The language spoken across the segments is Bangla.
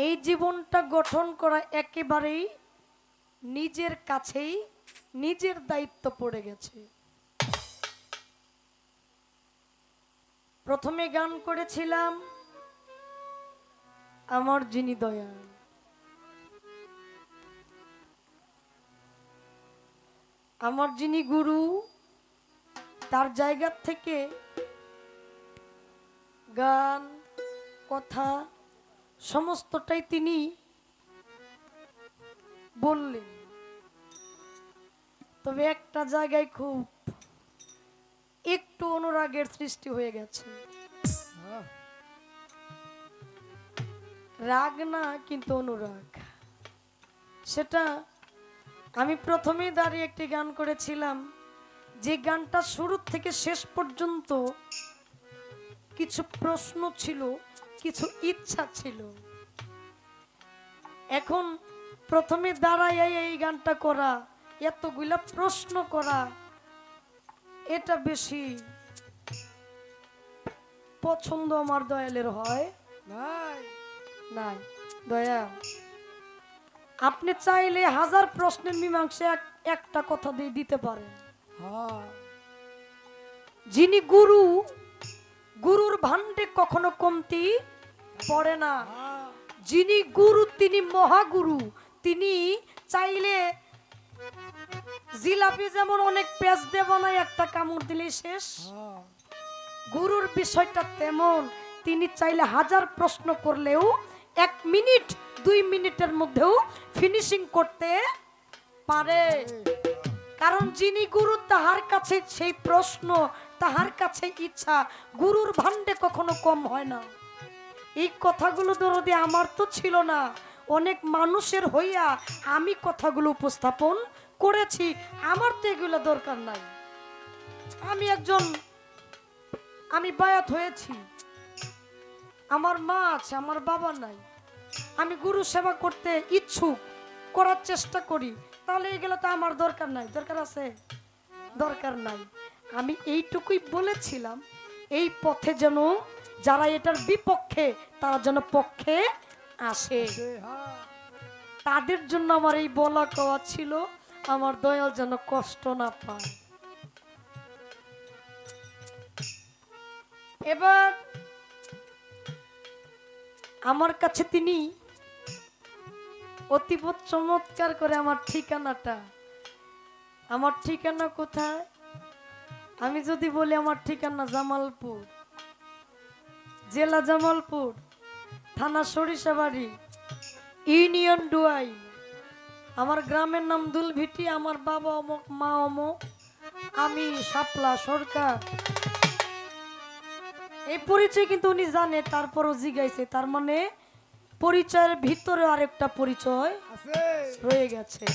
এই জীবনটা গঠন করা একেবারেই নিজের কাছেই নিজের দায়িত্ব পড়ে গেছে। প্রথমে গান করেছিলাম আমার যিনি দয়াল, আমার যিনি গুরু, তার জায়গা থেকে গান কথা সমস্তটাই তিনি বললেন। তবে একটা জায়গায় খুব একটু অনুরাগের সৃষ্টি হয়ে গেছে। রাগ না, কিন্তু অনুরাগ। সেটা আমি প্রথমেই দাঁড়িয়ে একটি গান করেছিলাম, যে গানটা শুরু থেকে শেষ পর্যন্ত কিছু প্রশ্ন ছিল, কিছু ইচ্ছা ছিল। এখন প্রথমে দাঁড়ায় এই গানটা করা, এতগুলা প্রশ্ন করা, এটা বেশি পছন্দ আমার দয়ালের হয় নাই। দয়া, আপনি চাইলে হাজার প্রশ্নের মীমাংসা একটা কথা দিয়ে দিতে পারেন। যিনি গুরু, গুরুর ভান্ডে কখনো কমতি পড়ে না। যিনি গুরু তিনি মহাগুরু। তিনি চাইলে জিলাপি যেমন অনেক পেঁচ দেব না, একটা কামড় দিলে শেষ, গুরুর বিষয়টা তেমন। তিনি চাইলে হাজার প্রশ্ন করলেও 1 মিনিট 2 মিনিটের মধ্যেও ফিনিশিং করতে পারে। কারণ যিনি গুরু তাহার কাছে সেই প্রশ্ন, তাহার কাছে ইচ্ছা, গুরুর ভান্ডে কখনো কম হয় না। এই কথাগুলো দরদি আমার তো ছিল না, অনেক মানুষের হইয়া আমি কথাগুলো উপস্থাপন করেছি। আমার তো এগুলো দরকার নাই। আমি বায়াত হয়েছি, আমার মা আছে, আমার বাবা নাই, আমি গুরু সেবা করতে ইচ্ছুক, করার চেষ্টা করি, তাহলে এগুলো তো আমার দরকার নাই। দরকার আছে? দরকার নাই। আমি এইটুকুই বলেছিলাম, এই পথে যেন যারা এটার বিপক্ষে তারা যেন পক্ষে আসে, তাদের জন্য আমার এই বলা কওয়া ছিল, আমার দয়াল যেন কষ্ট না পায়। এবার আমার কাছে তিনি অতীব চমৎকার করে আমার ঠিকানা কোথায়, আমি যদি বলি আমার ঠিকানা জামালপুর, জেলা জামালপুর, থানা সরিষাবাড়ি, ইউনিয়ন ডুয়াই, আমার গ্রামের নাম দুলভিটি, আমার বাবা অমুক, মা অমুক, আমি শাপলা সরকার। এই পরিচয় কিন্তু উনি জানে, তারপরও জিগাইছে, তার মানে পরিচয়ের ভিতরে আরেকটা পরিচয় রয়ে গেছে।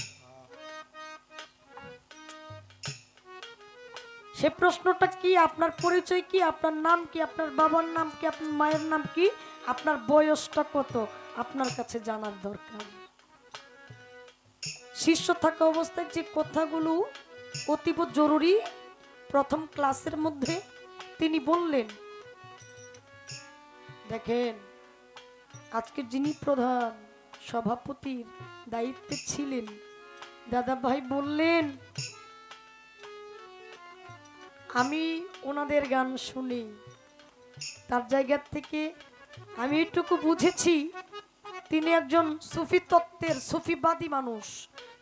সে প্রশ্নটা কি? আপনার পরিচয় কি? আপনার নাম কি? আপনার বাবার নাম কি? আপনার মায়ের নাম কি? আপনার বয়সটা কত? আপনার কাছে জানার দরকার। শিষ্য থাকা অবস্থায় যে কথাগুলো অতীব জরুরি, প্রথম ক্লাসের মধ্যে তিনি বললেন। দেখেন, আজকে যিনি প্রধান সভাপতির দায়িত্বে ছিলেন, দাদা ভাই বললেন, আমি ওনাদের গান শুনি, তার জায়গা থেকে আমি এটুকু বুঝেছি, তিনি একজন সুফি তত্ত্বের সুফিবাদী মানুষ,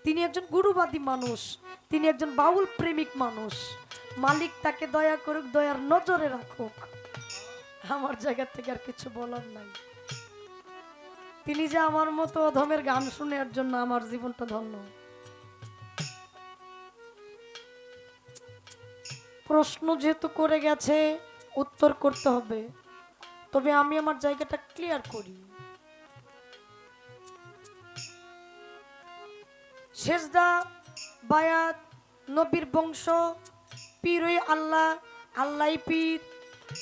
তিনি একজন গুরুবাদী মানুষ, তিনি একজন বাউল প্রেমিক মানুষ। মালিক তাকে দয়া করুক, দয়ার নজরে রাখুক, আমার জায়গা থেকে আর কিছু বলার নাই। তিনি যে আমার মতো অধমের গান শুনে জন্য আমার জীবনটা ধন্য। প্রশ্ন যেহেতু করে গেছে, উত্তর করতে হবে, তবে আমি আমার জায়গাটা ক্লিয়ার করি। সেজদা, বায়াত, নবীর বংশ, পীরই আল্লাহ, আল্লাহ পীর,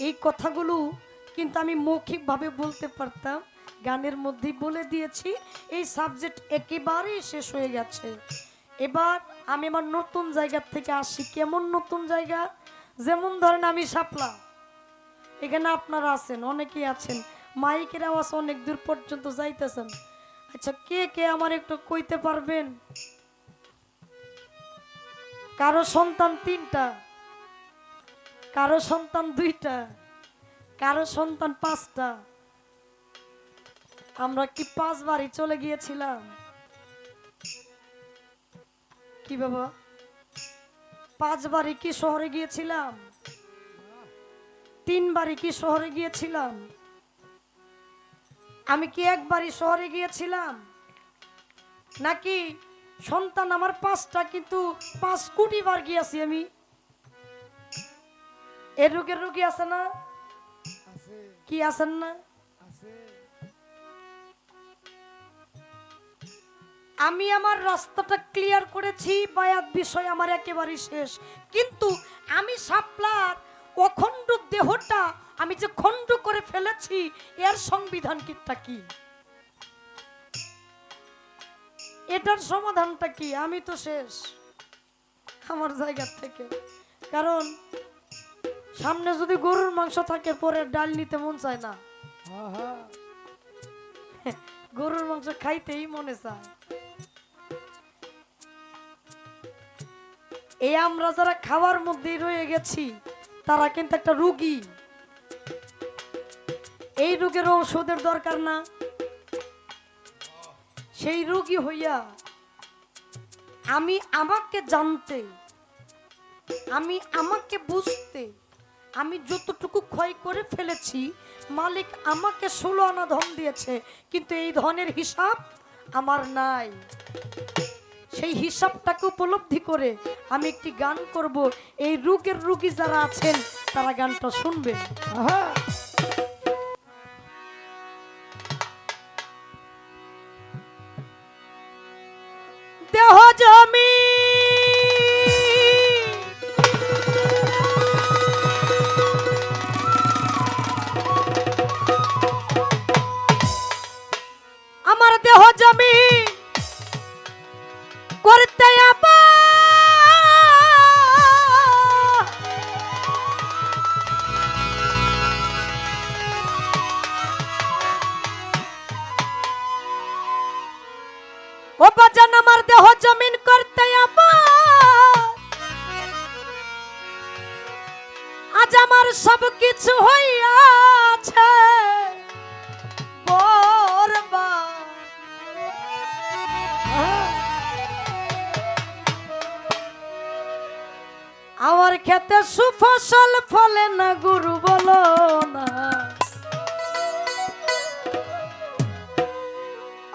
এই কথাগুলো কিন্তু আমি মৌখিকভাবে বলতে পারতাম, গানের মধ্যেই বলে দিয়েছি। এই সাবজেক্ট একেবারেই শেষ হয়ে গেছে। এবার আমি আমার নতুন জায়গা থেকে আসি। কেমন নতুন জায়গা? যেমন ধরেন আমি শাপলা, এখানে আপনারা আছেন, অনেকেই আছেন, মাইকের আওয়াজ অনেক দূর পর্যন্ত যাইতেছেন। আচ্ছা, কে কে আমার একটু কইতে পারবেন কারো সন্তান 3টা, কারো সন্তান 2টা, কারো সন্তান 5টা? আমরা কি 5 বাড়ি চলে গিয়েছিলাম? কি বাবা, 5 বাড়ি কি শহরে গিয়েছিলাম? 3 বাড়ি কি শহরে গিয়েছিলাম? আমি কি 1 বাড়ি শহরে গিয়েছিলাম? নাকি সন্তান আমার 5টা কিন্তু 5 কোটি বার গিয়েছি আমি? এর রোগের রোগী আছে না? কি আছেন না? আমি আমার রাস্তাটা ক্লিয়ার করেছি, বায়াত বিষয় আমার একেবারে শেষ। কিন্তু আমি শাপলার অখণ্ড দেহটা আমি যে খণ্ড করে ফেলেছি, এর সংবিধান কি? এটার সমাধানটা কি? আমি তো শেষ আমার জায়গা থেকে। কারণ সামনে যদি গরুর মাংস থাকে, পরে ডাল নিতে মন চায় না, গরুর মাংস খাইতেই মনে চায়। এই আমরা যারা খাওয়ার মধ্যে রয়ে গেছি, তারা কিন্তু একটা রোগী। এই রোগের ঔষধের দরকার না? সেই রোগী হইয়া আমি আমাকে জানতে, আমি আমাকে বুঝতে, আমি যতটুকু ক্ষয় করে ফেলেছি, মালিক আমাকে 16 আনা ধন দিয়েছে, কিন্তু এই ধনের হিসাব আমার নাই। সেই হিসাবটাকে উপলব্ধি করে আমি একটি গান করব। এই রোগের রোগী যারা আছেন তারা গানটা শুনবেন। দেহ জমি আমার, দেহ জমি করতে ও বাজান, আমার দেহ জমিন করতে আজ আমার সব কিছু হইয়াছে বরবাদ। আমার খেতে সুফসল ফলে না, গুরু বলো না।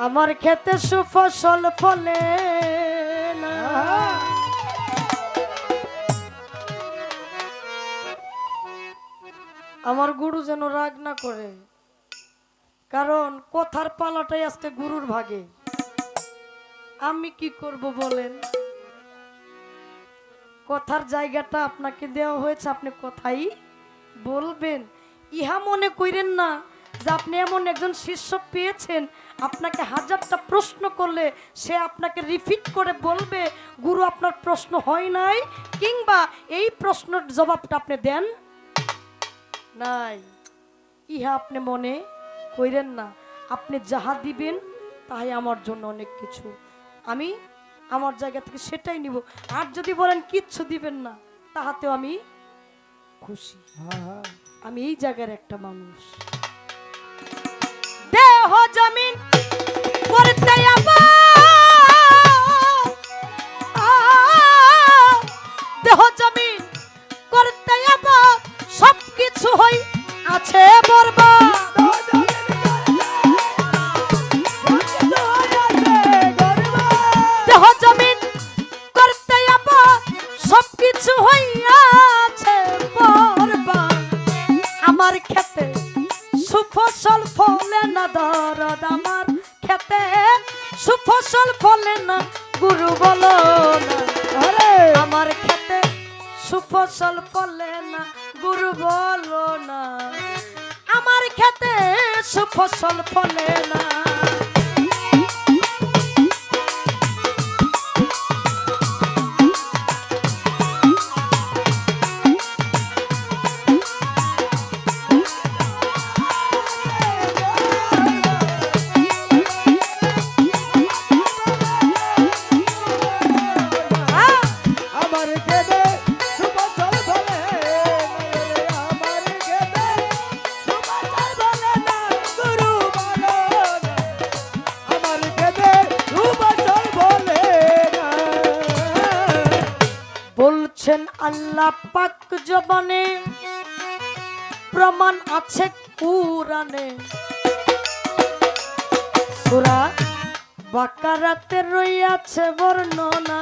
আমার খেতে সুফসল ফলে না। আমার গুরু যেন রাগ না করে, কারণ কথার পালাটাই আজকে গুরুর ভাগে। আমি কি করব বলেন? কথার জায়গাটা আপনাকে দেওয়া হয়েছে, আপনি কথাই বলবেন। ইহা মনে করেন না যে আপনি এমন একজন শিষ্য পেয়েছেন, আপনাকে 1000টা প্রশ্ন করলে সে আপনাকে রিপিট করে বলবে গুরু আপনার প্রশ্ন হয় নাই, কিংবা এই প্রশ্নের জবাবটা আপনি দেন নাই। ইহা আপনি মনে করেন না। আপনি যাহা দিবেন তাই আমার জন্য অনেক কিছু, আমি আমার জায়গা থেকে সেটাই নিব। আর যদি বলেন কিচ্ছু দিবেন না, তাহাতেও আমি খুশি। আমি এই জায়গার একটা মানুষ। দেহ জমিন করতে দেহ জমিন করতে সব কিছু হই আছে বরবাদ। দেহ জমিন করতে সব কিছু হইয়াছে বরবাদ। আমার খেতে সুফসল ফলে না দরদ, আমার খেতে সুফসল ফলে না, গুরু বলো না। আমার খেতে সুফসল ফলে না, গুরু বলো না। আমার খেতে সুফসল ফলে না। আল্লাহ পাক জবানে প্রমাণ আছে কুরআনে সূরা বাকারাতে রইয়াছে বর্ণনা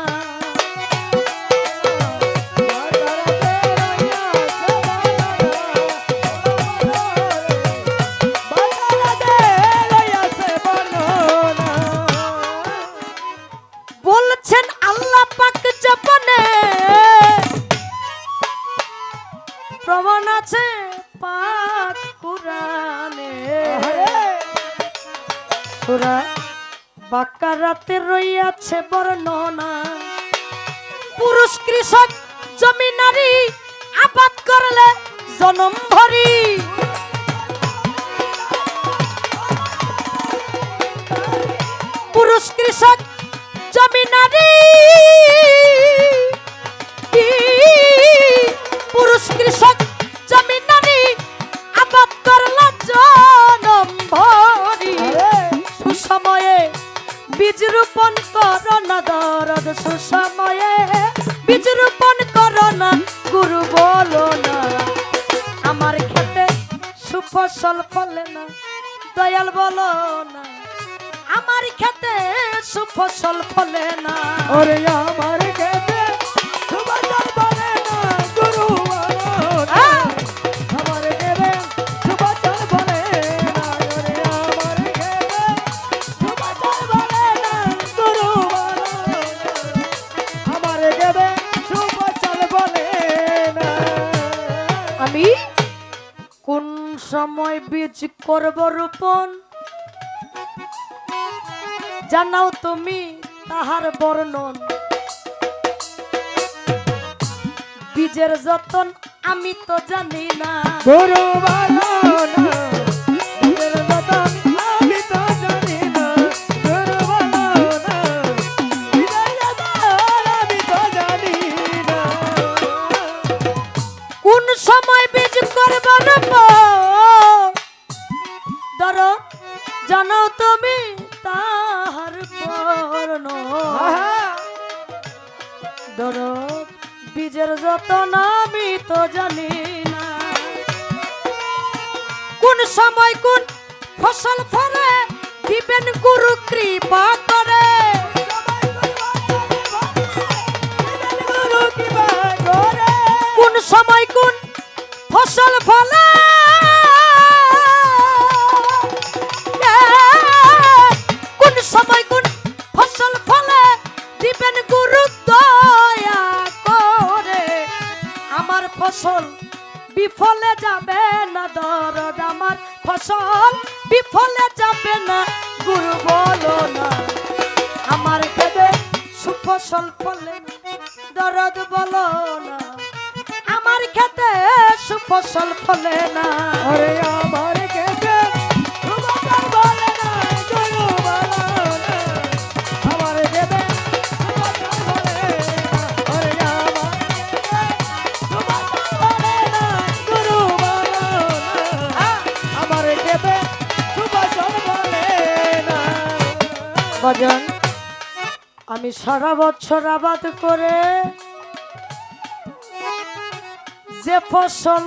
বলছেন আল্লাহ পাক জবানে প্রমাণ আছে পাক কুরআনে সূরা বাকারাতে রইয়াছে বর্ণনা পুরুষ কৃষক জমিনারি আবাদ করলে জনম ভরি পুরুষ কৃষক জমিনারি পুরুষ কৃষক জমিনারি আবাদ করলে জনম ভরি সুসময়ে বীজ রোপণ করো না দরদ সুসময়ে বীজ রোপণ করো না গুরু বলো না আমার খেতে সুফসল ফলে না দয়াল বলো না আমার খেতে সুফসল ফলে না ওরে আমার খেতে সুফসল ফলে না গুরু বলো না আমার খেতে সুফসল ফলে না ওরে আমার খেতে সুফসল ফলে না গুরু বলো না আমার খেতে সুফসল ফলে না আমি কোন সময় বীজ করব রোপণ জানাও তুমি তাহার বর্ণন বীজের যতন আমি তো জানি না গুরু বলো না বীজের যতন আমি তো জানি না গুরু বলো না বীজের যতন আমি তো জানি না কোন সময় বীজ করব ধরো জানাও তুমি তাহার বর্ণন ধরো বীজের যতন আমি তো জানি না কোন সময় কোন ফসল ফলে দিবেন গুরু কৃপা করে গুরু কৃপা করে কোন সময় কোন ফসল ফলে কোন সময় কোন ফসল ফলে দিবেন গুরু দয়া করে আমার ফসল বিফলে যাবে না দরদ আমার ফসল বিফলে যাবে না গুরু বলো না আমার খেতে সুফসল ফলে না দরদ বলো না আমার খেতে সুফসল ফলে না ওরে আমার খেতে সুফসল ফলে না গুরু বলো না আমার খেতে সুফসল ফলে না ওরে আমার খেতে সুফসল ফলে না গুরু বলো না আমার খেতে সুফসল ফলে না বাজান আমি সারা বছর আবাদ করে যে ফসল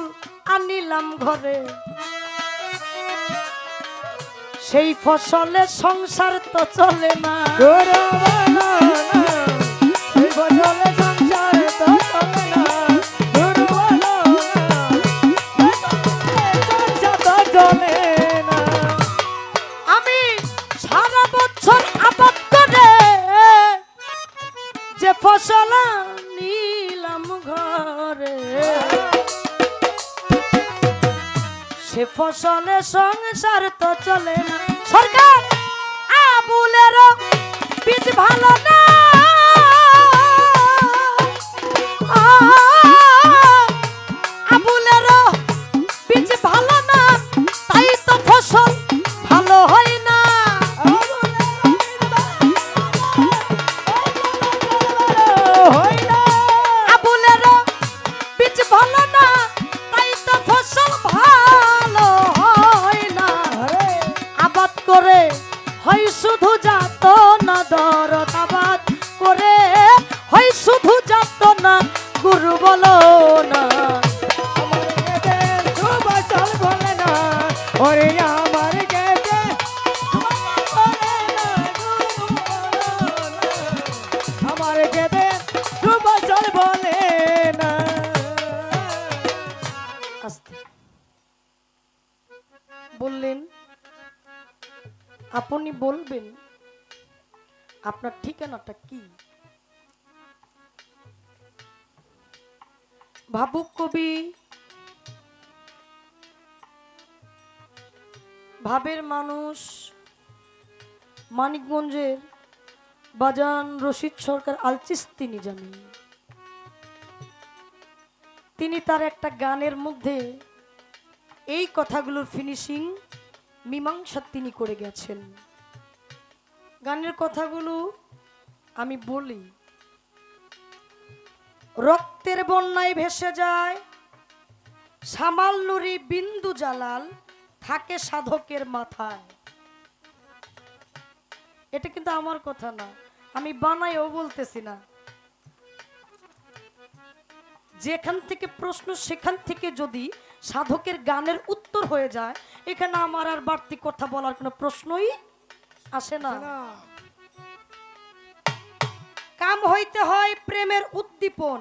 আনিলাম ঘরে সেই ফসলে সংসার তো চলে না গুরু বলো না এই ফসলে সংসার তো চলে না গুরু বলো না সংসার তো চলে না আমি সারা বছর আবাদ করে যে ফসল আনিলাম ঘরে সে ফসলে সংসার তো চলে না সরকার আবুলেরও বীজ ভালো না আবুলেরও বীজ ভালো না তাই তো ফসল ভালো হয় না আবুলেরও বীজ ভালো না তাই তো ফসল ভালো হয় না আবাদ করে হয় শুধু যাত না দরদ আবাদ ওরে আমার কেতে বলে না গুরু বলো না। আমার কেতে সুবচন বলে না। আস্তে বললেন, আপনি বলবেন আপনার ঠিকানাটা কি? ভাবুক কবি ভাবের মানুষ মানিকগঞ্জের বাজান রশিদ সরকার আলচিস তিনি জানি, তিনি তার একটা গানের মধ্যে এই কথাগুলোর ফিনিশিং মীমাংসা তিনি করে গেছেন। গানের কথাগুলো আমি বলি। রক্তের বন্যায় ভেসে যায় সামাল নুরি বিন্দু জালাল, থাকে সাধকের মাথায়। এটা কিন্তু আমার কথা না, আমি বানাইও বলতেছি না। যেখান থেকে প্রশ্ন সেখান থেকে যদি সাধকের গানের উত্তর হয়ে যায়, এখানে আমার আর বাড়তি কথা বলার কোনো প্রশ্নই আসে না। কাম হইতে হয় প্রেমের উদ্দীপন,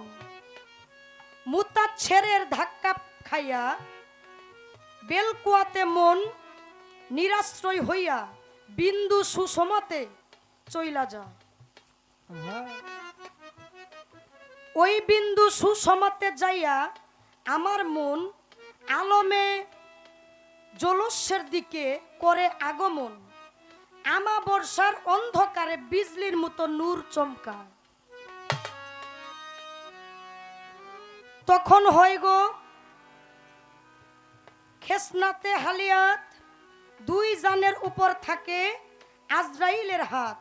মুতা ছেড়ের ধাক্কা খাইয়া বেলকুয়াতে মন নিরাশ্রয় হইয়া বিন্দু সুষমাতে চইলা যায়। ওই বিন্দু সুষমাতে যাইয়া আমার মন আলমে জলস্যের দিকে করে আগমন, আমা বর্ষার অন্ধকারে বিজলির মতো নূর চমকায়। তখন হয় গো খেসনাতে হালিয়াত, দুই জানের উপর থাকে আজরাইলের হাত,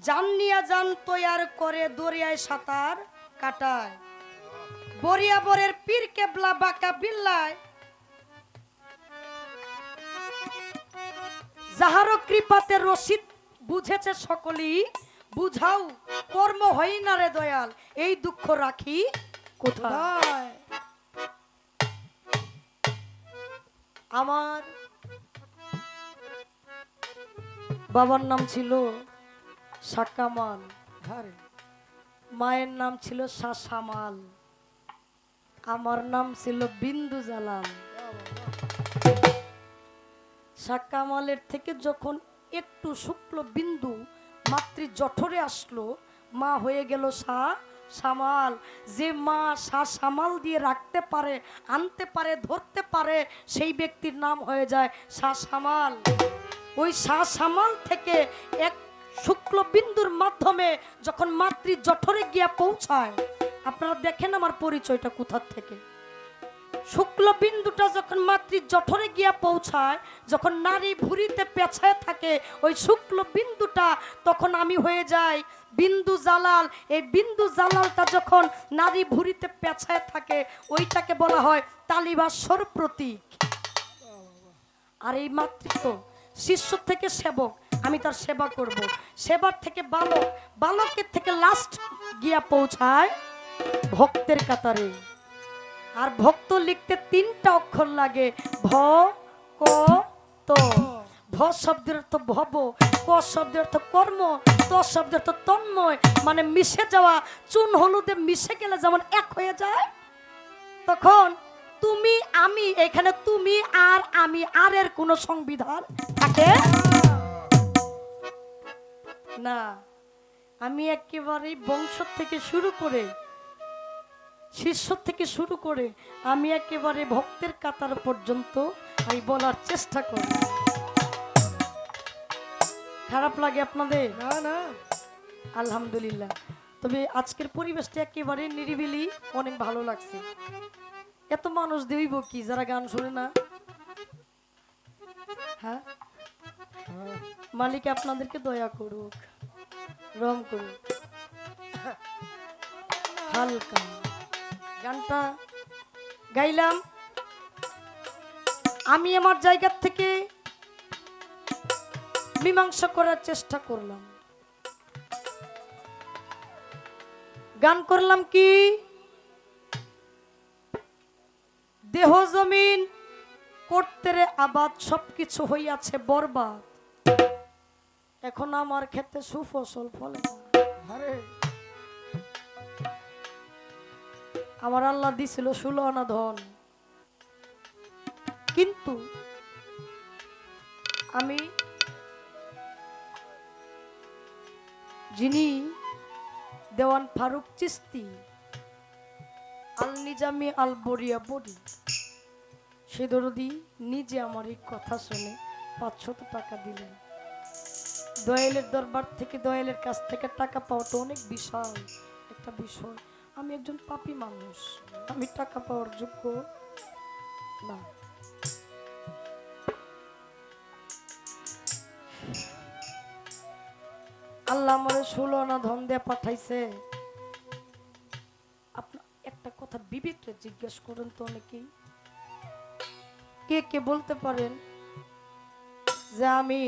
জান নিয়া জান তৈয়ার করে দরিয়ায় সাঁতার কাটায়। বরিয়াবরের পীর কেবলা বাঁকা বিল্লায়, যাহারও কৃপাতে রশিদ বুঝেছে সকলেই, বুঝাও কর্ম হয় না রে দয়াল, এই দুঃখ রাখি কোথায়। আমার বাবার নাম ছিল সাকামাল, মায়ের নাম ছিল শাসামাল, আমার নাম ছিল বিন্দু জালাল। সাকামালের থেকে যখন একটু শুক্ল বিন্দু মাতৃ জঠরে আসলো, মা হয়ে গেল সামাল। যে মা সামাল দিয়ে রাখতে পারে, আনতে পারে, ধরতে পারে, সেই ব্যক্তির নাম হয়ে যায় সামাল। ওই সামাল থেকে এক শুক্ল বিন্দুর মাধ্যমে যখন মাতৃ জঠরে গিয়া পৌঁছায়, আপনারা দেখেন আমার পরিচয়টা কোথার থেকে। শুক্ল বিন্দুটা যখন মাতৃ জঠরে গিয়া পৌঁছায়, যখন নারী ভুঁড়িতে পেছায় থাকে ওই শুক্ল বিন্দুটা, তখন আমি হয়ে যাই বিন্দু জালাল। এই বিন্দু জালালটা যখন নারী ভুঁড়িতে পেছায় থাকে, ওইটাকে বলা হয় তালিবাসর প্রতীক। আর এই মাতৃত্ব শিষ্য থেকে সেবক, আমি তার সেবা করব। সেবার থেকে বালক, বালকের থেকে লাস্ট গিয়া পৌঁছায় ভক্তের কাতারে। আর ভক্ত লিখতে তিনটা অক্ষর লাগে, ভ ক ত। ভ শব্দের অর্থ ভব, ক শব্দের অর্থ কর্ম, ত শব্দের অর্থ তন্ময়, মানে মিশে যাওয়া। চুন হলুদে মিশে গেলে যেমন এক হয়ে যায়, তখন তুমি আমি, এখানে তুমি আর আমি, আর এর কোনো সংবিধান থাকে না। আমি একেবারেই বংশ থেকে শুরু করে, শিষ্য থেকে শুরু করে, আমি একেবারে ভক্তের কাতার পর্যন্ত আমি বলার চেষ্টা করি। খারাপ লাগে আপনাদের? না না, আলহামদুলিল্লাহ। তবে আজকের পরিবেশটা একেবারে নিরিবিলি, অনেক ভালো লাগছে। এত মানুষ দেইব কি যারা গান শুনে না? হ্যাঁ, মালিক আপনাদেরকে দয়া করুক, রম করুক। হালকা গানটা গাইলাম আমি আমার জায়গা থেকে, মীমাংসা করার চেষ্টা করলাম। গান করলাম কি, দেহ জমিন করতে রে আবাদ সবকিছু হইয়াছে বরবাদ, এখন আমার ক্ষেতে সুফসল ফলে না। আরে আমার আল্লাহ দিছিল 16 আনা ধন, কিন্তু আমি যিনি দেওয়ান ফারুক চিস্তি আল নিজামি আল বরিয়া বড়ি, সে দরদি নিজে আমার এই কথা শুনে 500 টাকা দিলেন। দয়ালের দরবার থেকে, দয়ালের কাছ থেকে টাকা পাওয়া তো অনেক বিশাল একটা বিষয়। আমি একজন পাপী মানুষ, আমি টাকা পাওয়ার যোগ্য না। আল্লাহ আমার 16 আনা ধন দিয়ে পাঠাইছে। আপনার একটা কথা বিবেককে জিজ্ঞেস করেন তো, অনেকেই কে কে বলতে পারেন যে আমি,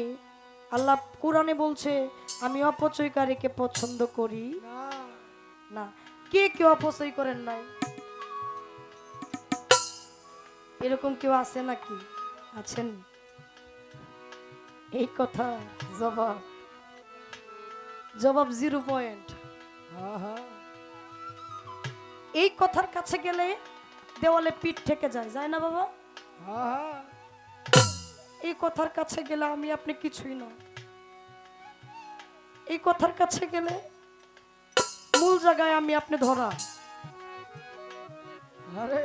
আল্লাহ কোরআনে বলছে আমি অপচয়কারীকে পছন্দ করি না, না, কে কেউ অপচয় করেন নাই? এরকম কেউ আছে নাকি? আছেন? এই কথা জবাব, জবাব 0 পয়েন্ট। আহা, এই কথার কাছে গেলে দেওয়ালে পিঠ থেকে যায়, যায় না বাবা? আহা, এই কথার কাছে গেলে আমি আপনি কিছুই না। এই কথার কাছে গেলে মূল জায়গায় আমি আপনি ধরা। আরে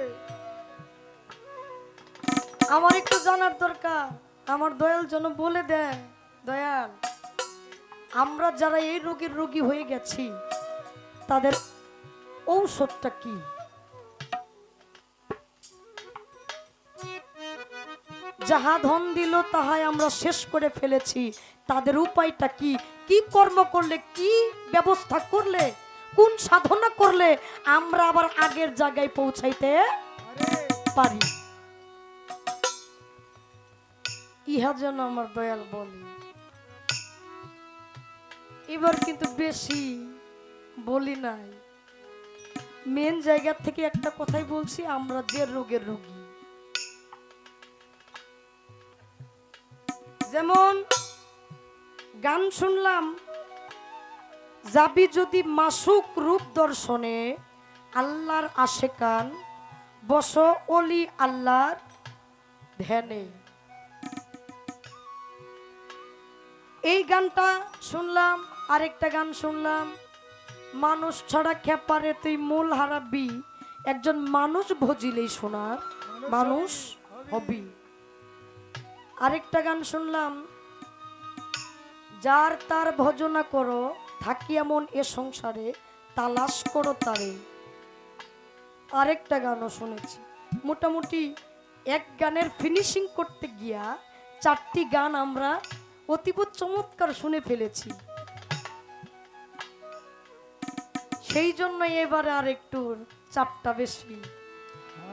আমার একটু জানার দরকার, আমার দয়াল যেন বলে দেয়, দয়াল আমরা যারা এই রোগের রোগী হয়ে গেছি তাদের ঔষধটা কি? যাহা ধন দিল তাহাই আমরা শেষ করে ফেলেছি, তাদের উপায়টা কি? কি কর্ম করলে, কি ব্যবস্থা করলে, কোন সাধনা করলে আমরা আবার আগের জায়গায় পৌঁছাইতে পারি? ইহা যেন আমার দয়াল বলে। এবার কিন্তু বেশি বলি নাই, মেন জায়গা থেকে একটা কথাই বলছি, আমরা যে রোগের রোগী। যেমন গান শুনলাম, যাবি যদি মাসুক রূপ দর্শনে, আল্লাহর আশেকান বস অলি আল্লাহর ধ্যানে। এই গানটা শুনলাম, আরেকটা গান শুনলাম, মানুষ ছাড়া খেপারে তুই মূল হারাবি, একজন মানুষ ভজিলেই শোনার মানুষ হবি। আরেকটা গান শুনলাম, যার তার ভজনা করো, থাকি এমন এ সংসারে, তালাশ করো তারে। আরেকটা গানও শুনেছি। মোটামুটি এক গানের ফিনিশিং করতে গিয়া 4টি গান আমরা অতীব চমৎকার শুনে ফেলেছি। সেই জন্য এবারে আর একটু চাপটা বেশি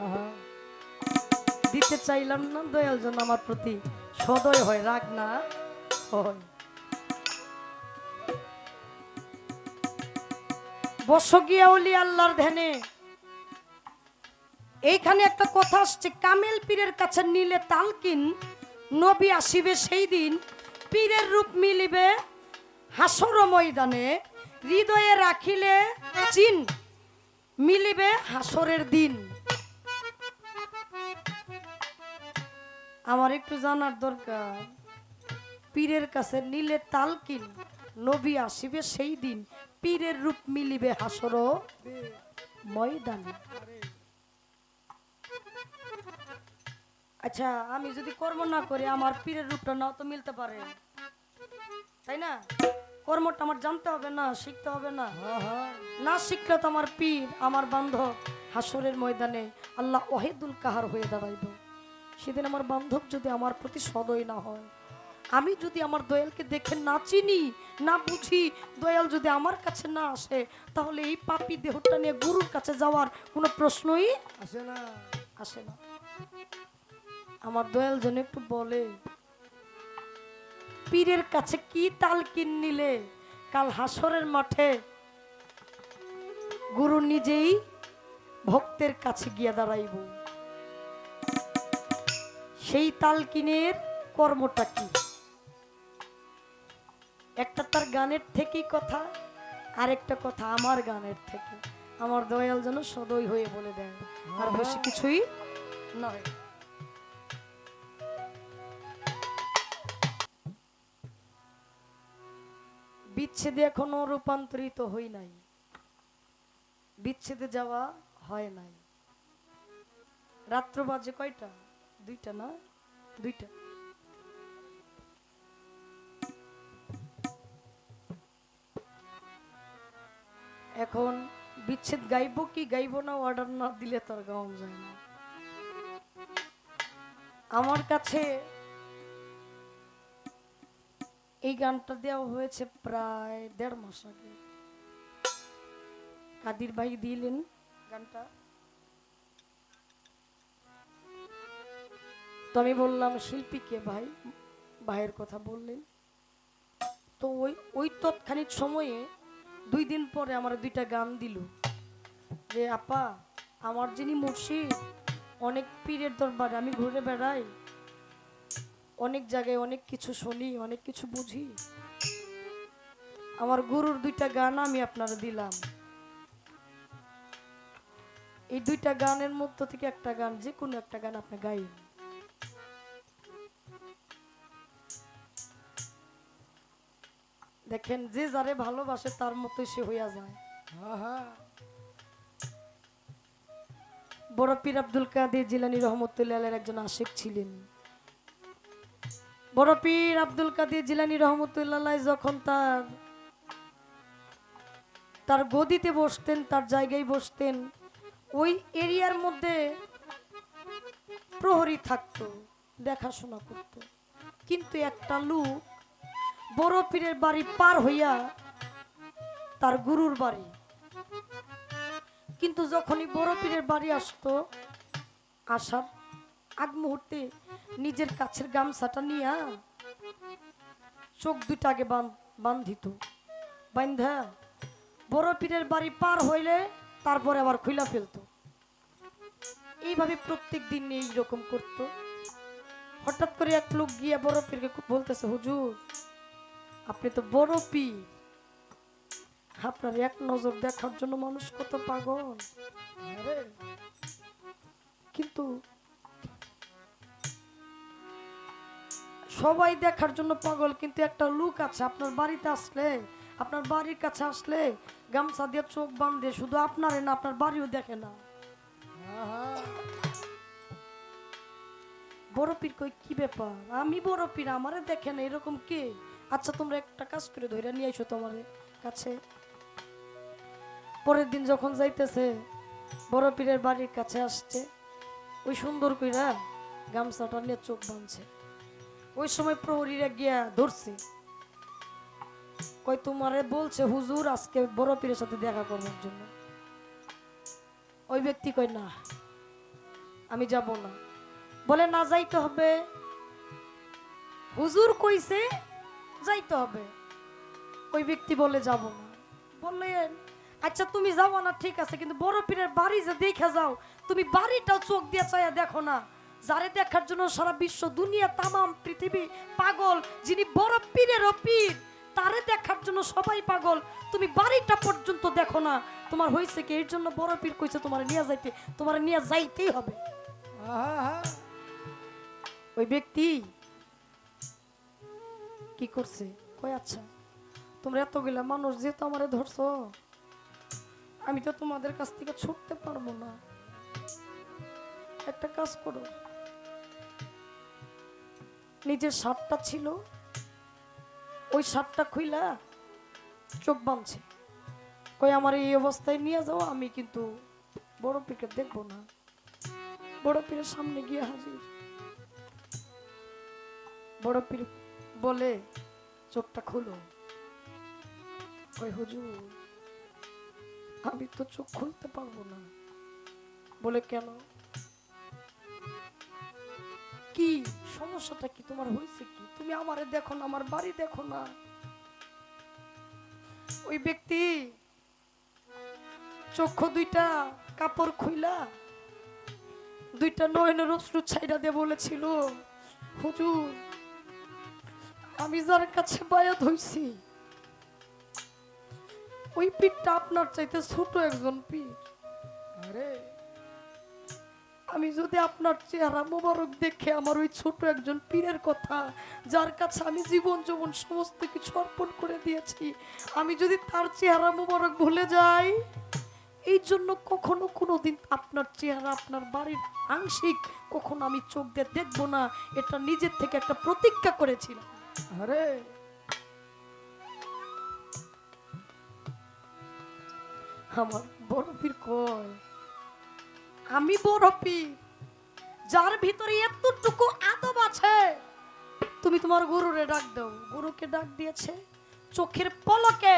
আহা, দিতে চাইলাম না, দয়াল জন্য আমার প্রতি সদয় হয়, রাগ না হয়। বস গিয়া অলি আল্লাহর ধ্যানে। এইখানে একটা কথা আসছে, কামেল পীরের কাছে নিলে তালকিন, নবী আসিবে সেই দিন, পীরের রূপ মিলিবে হাসর ময়দানে, হৃদয়ে রাখিলে চিন, মিলিবে হাসরের দিন। আমার একটু জানার দরকার, পীরের কাছে নিলে তালকিন, নবী আসিবে সেই দিন, পীরের রূপ মিলিবে হাসর ময়দানে। আচ্ছা, আমি যদি কর্ম না করি আমার পীরের রূপটা নাও তো মিলতে পারে, তাই না? কর্মটা আমার জানতে হবে না, শিখতে হবে না। আহা, না শিখলে তো আমার পীর, আমার বান্ধব হাসরের ময়দানে আল্লাহ ওয়াহিদুল কাহার হয়ে দাঁড়াইব। সেদিন আমার বান্ধব যদি আমার প্রতি সদয় না হয়, আমি যদি আমার দয়ালকে দেখে না চিনি, না বুঝি, দয়াল যদি আমার কাছে না আসে, তাহলে এই পাপী দেহটা নিয়ে গুরুর কাছে যাওয়ার কোনো প্রশ্নই আসে না। আসে না। আমার দয়াল যেন একটু বলে, পীরের কাছে কি তালকিন নিলে কাল হাসরের মাঠে গুরু নিজেই ভক্তের কাছে গিয়ে দাঁড়াইব। সেই তালকিনের কর্মটা কি? একটা তার গানের থেকেই কথা, আরেকটা কথা আমার গানের থেকে। আমার দয়াল যেন সদয় হয়ে বলে দেয়, আর বেশি কিছুই নয়। বিচ্ছেদে এখনো রূপান্তরিত হই নাই, বিচ্ছেদে যাওয়া হয় নাই। রাত্র বাজে কয়টা? 2টা না? 2টা। এখন বিচ্ছেদ গাইবো কি গাইবো না, অর্ডার না দিলে তার গাওয়া যায় না। আমার কাছে এই গানটা দেওয়া হয়েছে প্রায় 1.5 মাস আগে। কাদির ভাই দিলেন গানটা, তো আমি বললাম শিল্পীকে, ভাই ভাইয়ের কথা বললেন। তো ওই তৎক্ষণিক সময়ে 2 দিন পরে আমার 2টা গান দিল যে আপা, আমার যিনি মুর্শিদ, অনেক পীরের দরবারে আমি ঘুরে বেড়াই, অনেক জায়গায় অনেক কিছু শুনি, অনেক কিছু বুঝি, আমার গুরুর 2টা গান আমি আপনারা দিলাম। এই 2টা গানের মধ্য থেকে একটা গান, যে কোনো একটা গান আপনি গাইন। দেখেন, যে যারে ভালোবাসে তার মতো সে হইয়া যায়। বড় পীর আব্দুল কাদের জিলানী রহমতুল্লাহ আলাইহির একজন আশিক ছিলেন। বড় পীর আব্দুল কাদের জিলানী রহমতুল্লাহ আলাইহি যখন তার গদিতে বসতেন, তার জায়গায় বসতেন, ওই এরিয়ার মধ্যে প্রহরী থাকতো, দেখাশোনা করত। কিন্তু একটা লোক বড় পীরের বাড়ি পার হইয়া তার গুরুর বাড়ি, কিন্তু যখনই বড় পীরের বাড়ি আসতো, আসার আগ মুহূর্তে নিজের কাছের গামছাটা নিয়া চোখ 2টা আগে বান্ধিত, বান্ধা বড় পীরের বাড়ি পার হইলে তারপরে আবার খুইলা ফেলতো। এইভাবে প্রত্যেক দিন এইরকম করতো। হঠাৎ করে এক লোক গিয়া বড় পীরকে বলতেছে, হুজুর আপনি তো বড় পীর, আপনার এক নজর দেখার জন্য মানুষ কত পাগল, কিন্তু সবাই দেখার জন্য পাগল, কিন্তু একটা লোক আছে আপনার বাড়িতে আসলে, আপনার বাড়ির কাছে আসলে গামছা দিয়ে চোখ বাঁধে, শুধু আপনারে না, আপনার বাড়িও দেখে না। বড় পীর কই, কি ব্যাপার, আমি বড় পীর, আমারে দেখে না, এরকম কে? আচ্ছা তোমরা একটা কাজ করে ধরে নিয়ে আইসো তোমার কাছে। পরের দিন যখন যাইতেছে, বড় পীরের বাড়ির কাছে আসছে, ওই সুন্দর কইরা গামছাটা নিয়ে চোখ বাঁধছে। ওই সময় প্রহরীরা গিয়া ধরছে, কই তোমারে বলছে হুজুর আজকে বড় পীরের সাথে দেখা করার জন্য। ওই ব্যক্তি কই, না আমি যাব না। বলে না, যাইতে হবে, হুজুর কইছে যাইতে হবে। ওই ব্যক্তি বলে যাব না। বললেন আচ্ছা তুমি যাবো না, ঠিক আছে, কিন্তু বড় পীরের বাড়ি যে দেখে যাও, তুমি বাড়িটাও চোখ দিয়ে চাইয়া দেখো না। যারে দেখার জন্য সারা বিশ্ব দুনিয়া তামাম পৃথিবী পাগল, যিনি বড় পীরেরও পীর, তারে দেখার জন্য সবাই পাগল, তুমি বাড়িটা পর্যন্ত দেখো না। তোমার হয়েছে কি? এর জন্য বড় পীর কইছে তোমার নিয়ে যাইতে, তোমার নিয়ে যাইতেই হবে। ওই ব্যক্তি কি করছে, কই আচ্ছা তোমরা এতগুলা মানুষ যেহেতু আমারে ধরছো, আমি তো তোমাদের কাছ থেকে ছুটতে পারবো না, একটা কাজ করো। নিজের শার্টটা ছিল, ওই শার্টটা খুইলা চোখ বাঁধছে, কই আমার এই অবস্থায় নিয়ে যাও, আমি কিন্তু বড় পীরকে দেখবো না। বড় পীরের সামনে গিয়ে হাজির। বড় পীর বলে, চোখটা খুলো। কই হুজুর আমি তো চোখ খুলতে পারবো না। বলে কেন, কি সমস্যাটা কি, তোমার হয়েছে কি, তুমি আমারে দেখো না, আমার বাড়ি দেখো না। ওই ব্যক্তি চক্ষু 2টা কাপড় খুইলা দুইটা নয়নের অশ্রু ছাইড়া দিয়ে বলেছিল, হুজুর আমি যার কাছে বায়াত হইছি ওই পীরটা আপনার চাইতে ছোট একজন পীর। আরে আমি যদি আপনার চেহারা মোবারক দেখে আমার ওই ছোট একজন পীরের কথা, যার কাছে আমি জীবন যৌবন সমস্ত কিছু অর্পণ করে দিয়েছি, আমি যদি তার চেহারা মোবারক ভুলে যাই, এই জন্য কখনো কোনোদিন আপনার চেহারা আপনার বাড়ির আংশিক কখনো আমি চোখ দিয়ে দেখবো না, এটা নিজের থেকে একটা প্রতিজ্ঞা করেছিলাম। আরে আমার বড় পীর কয়, আমি বড় পীর যার ভিতরে এতটুকু আদব আছে, তুমি তোমার গুরুরে ডাক দাও। গুরুকে ডাক দিয়েছে চোখের পলকে।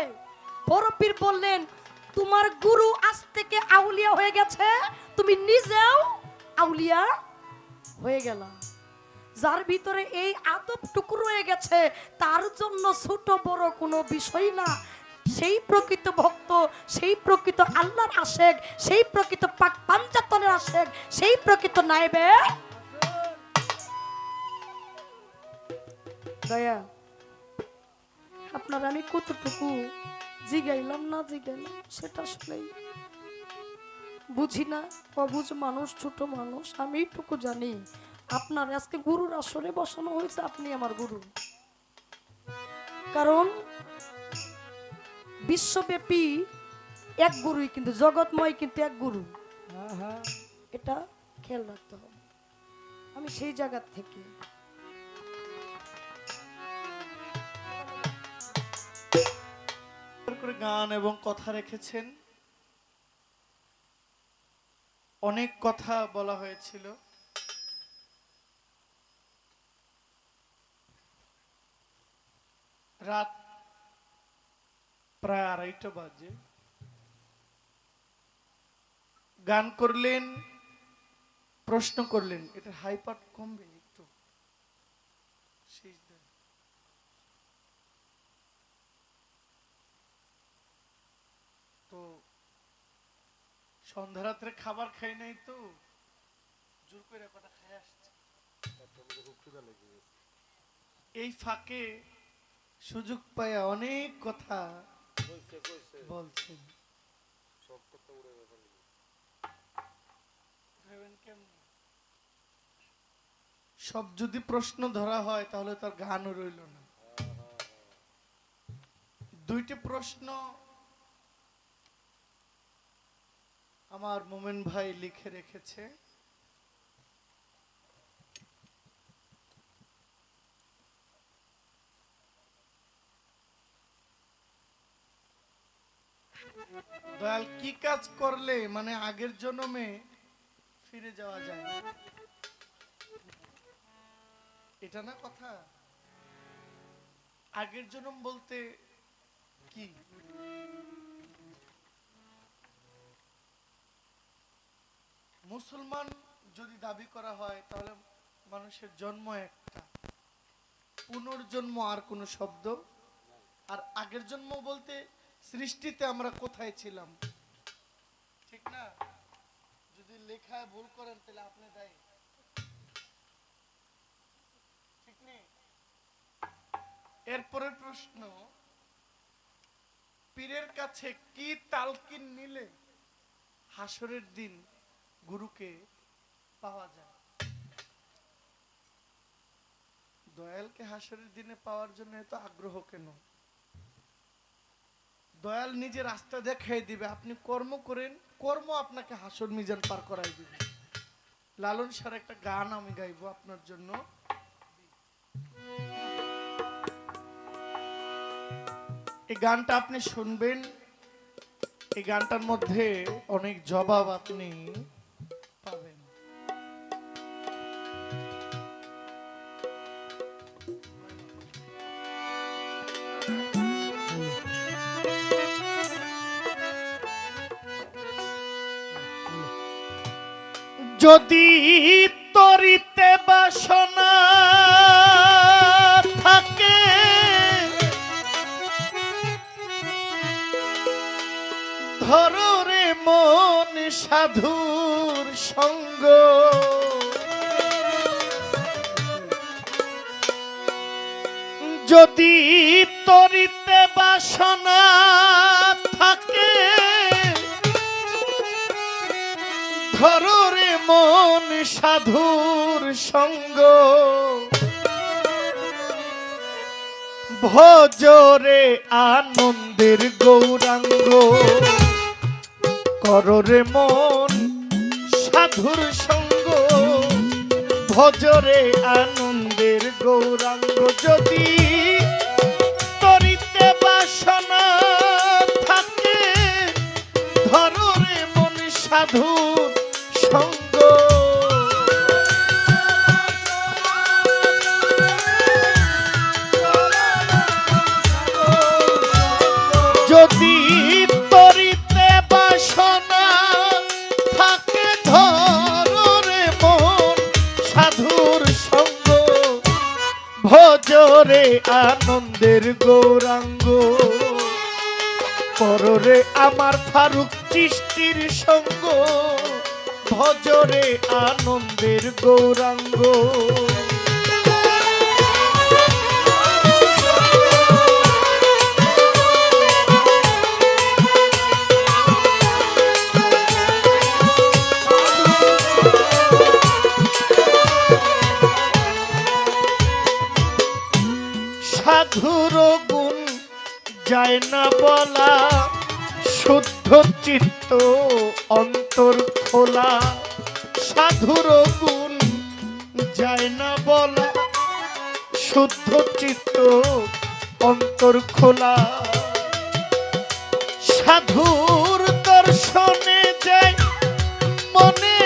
বড় পীর বললেন, তোমার গুরু আজ থেকে আউলিয়া হয়ে গেছে, তুমি নিজেও আউলিয়া হয়ে গেলা। যার ভিতরে এই আদবটুকু রয়ে গেছে তার জন্য ছোট বড় কোনো বিষয় না। সেই প্রকৃত ভক্ত, সেই প্রকৃত আল্লাহর আশেক, সেই প্রকৃত পাক পাঞ্জাতনের আশেক, সেই প্রকৃত নাইবে দয়া। আপনার আমি কতটুকু জিগাইলাম না জিগাইলাম সেটা আসলেই বুঝি না, অবুঝ মানুষ, ছোট মানুষ। আমি এইটুকু জানি আপনার আজকে গুরুর আসরে বসানো হয়েছে, আপনি আমার গুরু। কারণ বিশ্বব্যাপী এক গুরুই, কিন্তু জগৎময় কিন্তু এক গুরু, আহা এটা খেয়াল রাখতে হবে। আমি সেই জায়গা থেকে করে গান এবং কথা রেখেছেন। অনেক কথা বলা হয়েছিল। রাত প্রায় 2:30 বাজে। গান করলেন, প্রশ্ন করলেন, এটা হাইপাট কমবে একটু, সিজদা। তো সন্ধ্যা রাত্রে খাবার খাই নাই, তো জোর করে কটা খাই আসছে। এই ফাঁকে সুযোগ পায়া অনেক কথা বলছেন। সব যদি প্রশ্ন ধরা হয় তাহলে তার গানও রইল না। দুইটি প্রশ্ন আমার মোমেন ভাই লিখে রেখেছে। দয়াল, কি কাজ করলে মানে আগের জন্মে ফিরে যাওয়া যায়? এটা না কথা। আগের জন্ম বলতে কি? মুসলমান যদি দাবি করা হয় তাহলে মানুষের জন্ম একটা, পুনর্জন্ম আর কোনো শব্দ। আর আগের জন্ম বলতে সৃষ্টিতে আমরা কোথায় ছিলাম, ঠিক না? যদি লেখায় ভুল করেন তাহলে আপনি দায়ী, ঠিক নেই? এরপরের প্রশ্ন, পীরের কাছে কি তালকিন নিলে হাসরের দিন গুরুকে পাওয়া যায়? দয়ালকে হাসরের দিনে পাওয়ার জন্য এত আগ্রহ কেন? দয়াল নিজে রাস্তা দেখাই দিবে, আপনি কর্ম করেন, কর্ম আপনাকে হাসর মিজান পার করাই দিবে। লালন স্যার একটা গান আমি গাইবো আপনার জন্য। এই গানটা আপনি শুনবেন। এই গানটার মধ্যে অনেক জবাব আপনি পাবেন। যদি তরিতে বাসনা থাকে, ধরো রে মন সাধুর সঙ্গ। যদি তরিতে বাসনা থাকে ধরো রে মন সাধুর সঙ্গ ভজরে আনন্দের গৌরাঙ্গ কররে মন সাধুর সঙ্গ ভজরে আনন্দের গৌরাঙ্গ যদি তরিতে বাসনা থাকে ধরো রে মন সাধুর সঙ্গ যদি তরিতে বাসনা থাকে ধরো রে মন সাধুর সঙ্গ ভজরে আনন্দের গৌরাঙ্গ কররে আমার ফারুক চিশতির সঙ্গ ভজরে আনন্দের গৌরাঙ্গ সাধুর গুণ যায় না বলা শুদ্ধ চিত্ত অন্তর খোলা সাধুর গুণ যায় না বলা শুদ্ধ চিত্ত অন্তর খোলা সাধুর দর্শনে যায় মনে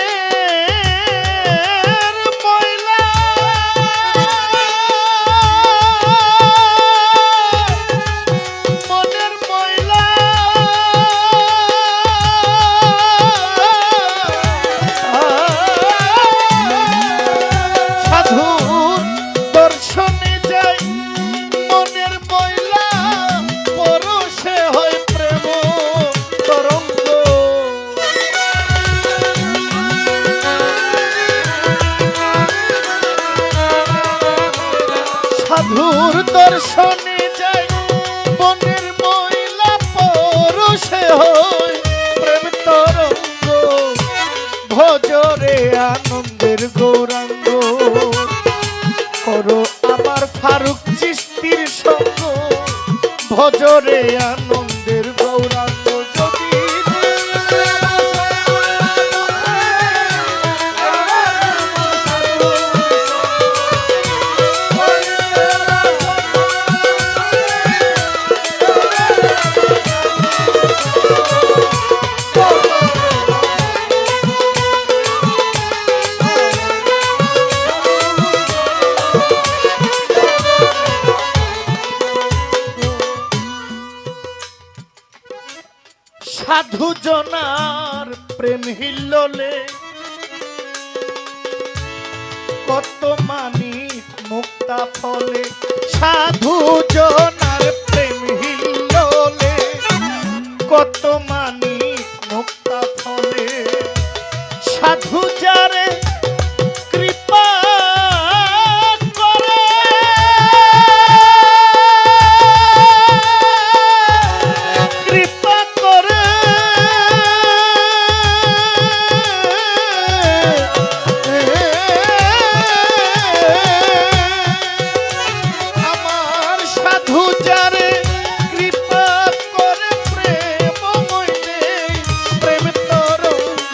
সাধুর দর্শনে যাই মনের ময়লা পরশে হয় প্রেম তরঙ্গ ভজরে আনন্দের গৌরাঙ্গ করো আমার ফারুক চিশতির সঙ্গ ভজরে আনন্দের গৌরাঙ্গ যদি সাধু জনার প্রেম হিল্লোলে কত মানি মুক্তা ফলে সাধু জনার প্রেম হিল্লোলে কত মানি মুক্তা ফলে সাধু যারে কৃপা করে কৃপা করে আমার সাধু যারে কৃপা করে প্রেম মইনে প্রেম তরঙ্গ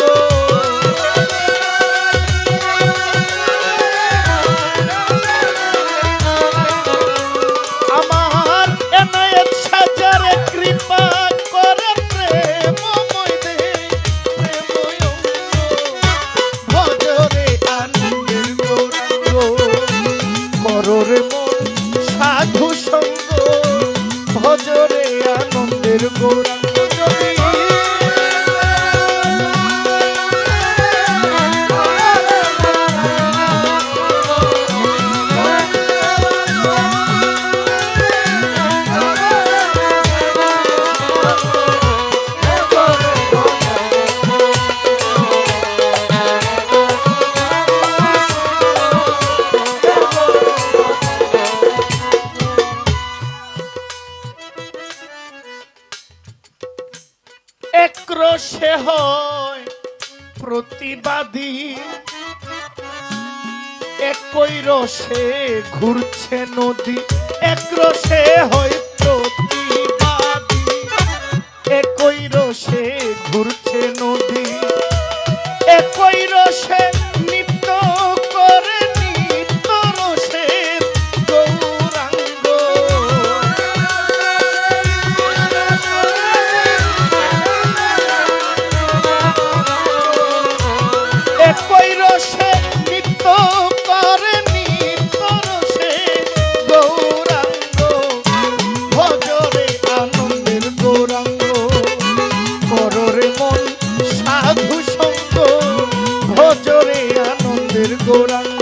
আমার এনায়েত সাজারে কৃপা করে প্রেম মইনে প্রেম ভজরে আনন্দের গৌরাঙ্গ কররে মন সাধু সঙ্গ ভজরে আনন্দের গৌরাঙ্গ যদি রসে হয় প্রতিবাদী, একই রসে ঘুরছে নদী, এক রসে হয় প্রতিবাদী, একই রসে ঘুরছে নদী, একই রসে নৃত্য করে নিত্য রসে গৌরাঙ্গ, একই রসে নৃত্য করে নিত্য রসে গৌরাঙ্গ, ভজরে আনন্দের গৌরাঙ্গ, কররে মন সাধু সঙ্গ, ভজরে আনন্দের গৌরাঙ্গ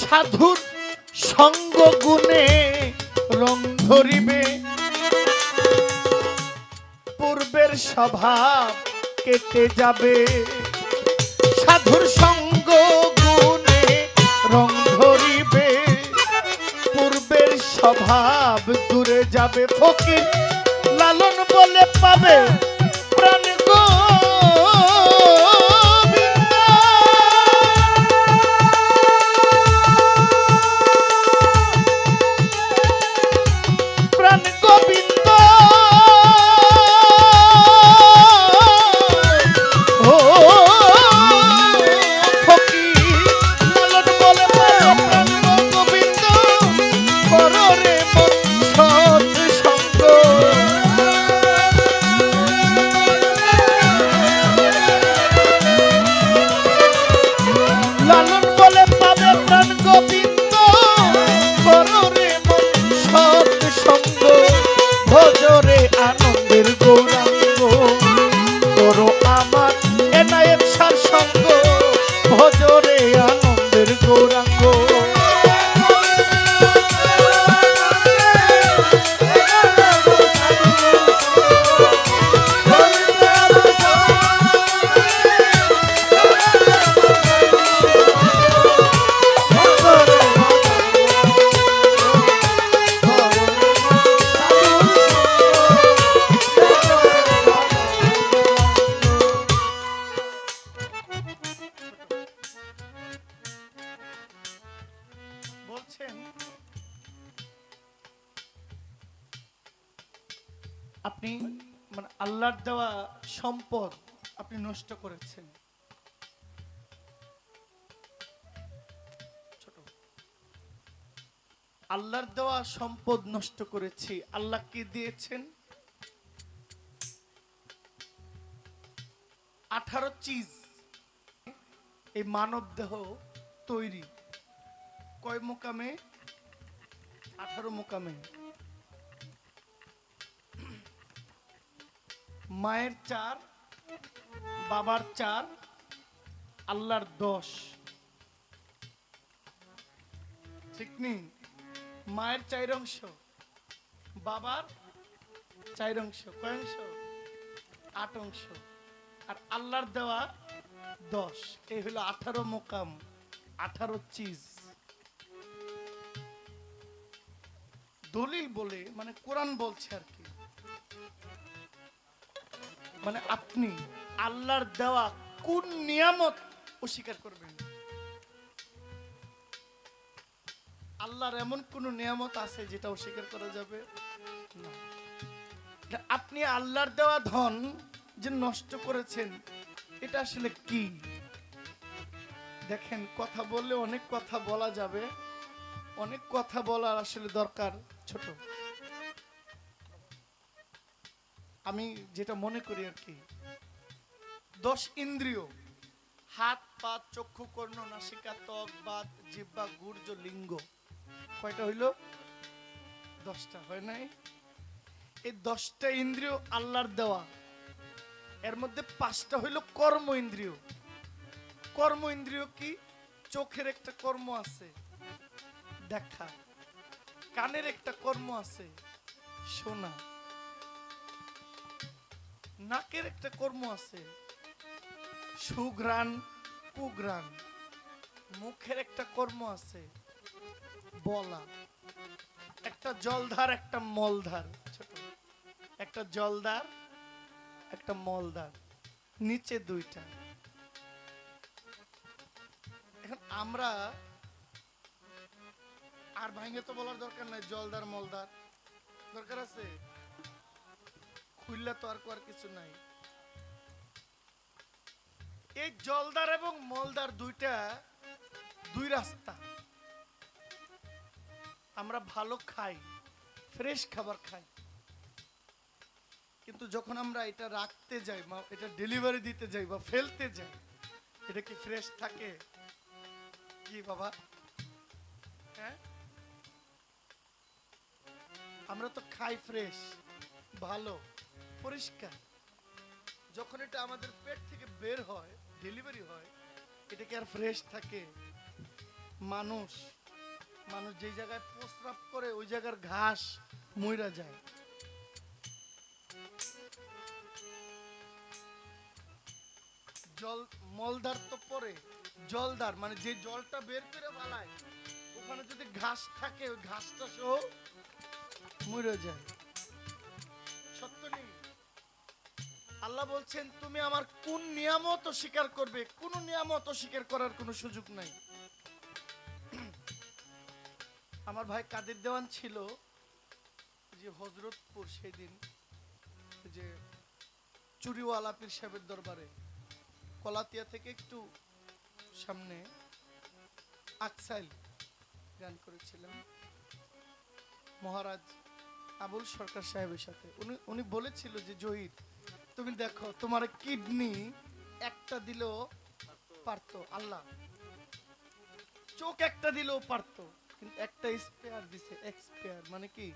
সাধুর সঙ্গ গুণে রং ধরিবে, পূর্বের স্বভাব কেটে যাবে, সাধুর সঙ্গ গুণে রং ধরিবে, পূর্বের স্বভাব দূরে যাবে, ফকির লালন বলে পাবে প্রাণ প্রাণ গোবিন্দ, ও ফকির লালন বলে প্রাণ গোবিন্দ, কররে মন সৎ সঙ্গ, লালন বলে পাবে প্রাণ গোবিন্দ, কররে মন সৎ সঙ্গ, ভজরে আনন্দের গৌরাঙ্গ, করো আমার এনায়েত সার সঙ্গ, ভজরে আনন্দের গৌরাঙ্গ। বলছেন আপনি মানে আল্লাহর দেওয়া সম্পদ আপনি নষ্ট করেছেন। ছোট আল্লাহর দেওয়া সম্পদ নষ্ট করেছি। আল্লাহ কি দিয়েছেন? 18 চিজ এই মানব দেহ তৈরি। কয় মোকামে? 18 মোকামে। মায়ের 4, বাবার 4, আল্লাহর 10। ঠিক নেই? মায়ের 4 অংশ, বাবার 4 অংশ, কয় অংশ? 8 অংশ। আর আল্লাহর দেওয়া 10। এই হলো 18 মোকাম, 18 চিজ। দলিল বলে মানে কোরআন বলছে আর কি, মানে আপনি আল্লাহর দেওয়া কোন নিয়ামত অস্বীকার করবেন? আল্লাহর এমন কোন নিয়ামত আছে যেটা অস্বীকার করা যাবে না। আপনি আল্লাহর দেওয়া ধন যে নষ্ট করেছেন, এটা আসলে কি? দেখেন, কথা বললে অনেক কথা বলা যাবে, অনেক কথা বলার আসলে দরকার। ছোট আমি যেটা মনে করি আর কি, 10 ইন্দ্রিয়, হাত, পা, চক্ষু, কর্ণ, নাসিকা, ত্বক, বাত, জিহ্বা, গুর্জ, লিঙ্গ, কয়টা হইল? 10টা, হয় নাই? এই 10টা ইন্দ্রিয় আল্লাহর দেওয়া। এর মধ্যে 5টা হইল কর্ম ইন্দ্রিয়। কর্ম ইন্দ্রিয় কি? চোখের একটা কর্ম আছে দেখা, কানের একটা কর্ম আছে শোনা, নাকের একটা কর্ম আছে সুঘ্রাণ কুঘ্রাণ, মুখের একটা কর্ম আছে বলা, একটা জলধার একটা মলধার, ছোট একটা জলধার একটা মলধার, নিচে দুইটা। এখন আমরা আর ভাঙে তো বলার দরকার নাই, জলদার মলদার দরকার আছে, খুললে তো আর কোয়ার কিছু নাই। এই জলদার এবং মলদার দুইটা দুই রাস্তা। আমরা ভালো খাই, ফ্রেশ খাবার খাই, কিন্তু যখন আমরা এটা রাখতে যাই বা এটা ডেলিভারি দিতে যাই বা ফেলতে যাই, এটা কি ফ্রেশ থাকে? কি বাবা? হ্যাঁ, আমরা তো খাই ফ্রেশ, ভালো, পরিষ্কার। যখন এটা আমাদের পেট থেকে বের হয়, ডেলিভারি হয়, এটা কি আর ফ্রেশ থাকে? মানুষ মানুষ যে জায়গায় প্রস্রাব করে ওই জায়গার ঘাস মইরা যায়। জল মলদার তো পরে জলদার, মানে যে জলটা বের করে ফেলায় ওখানে যদি ঘাস থাকে ওই ঘাসটা সহ মরে যায়। সত্য নেই? আল্লাহ বলছেন তুমি আমার কোন নিয়ামত স্বীকার করবে? কোন নিয়ামত স্বীকার করার কোনো সুযোগ নাই। আমার ভাই কাদের দেওয়ান ছিল যে হযরতপুর, সেই দিন যে চুরিওয়ালা পীর সাহেবের দরবারে, কলাতিয়া থেকে একটু সামনে আকসাইল গান করেছিলাম মহারাজ আবুল সরকার সাহেবের সাথে। উনি বলেছিল যে জহির তুমি দেখো তোমার কিডনি একটা দিলেও পারতো আল্লাহ, চোখ একটা দিলেও পারতো, কিন্তু একটা স্পেয়ার দিছে। এক্সপেয়ার মানে কি?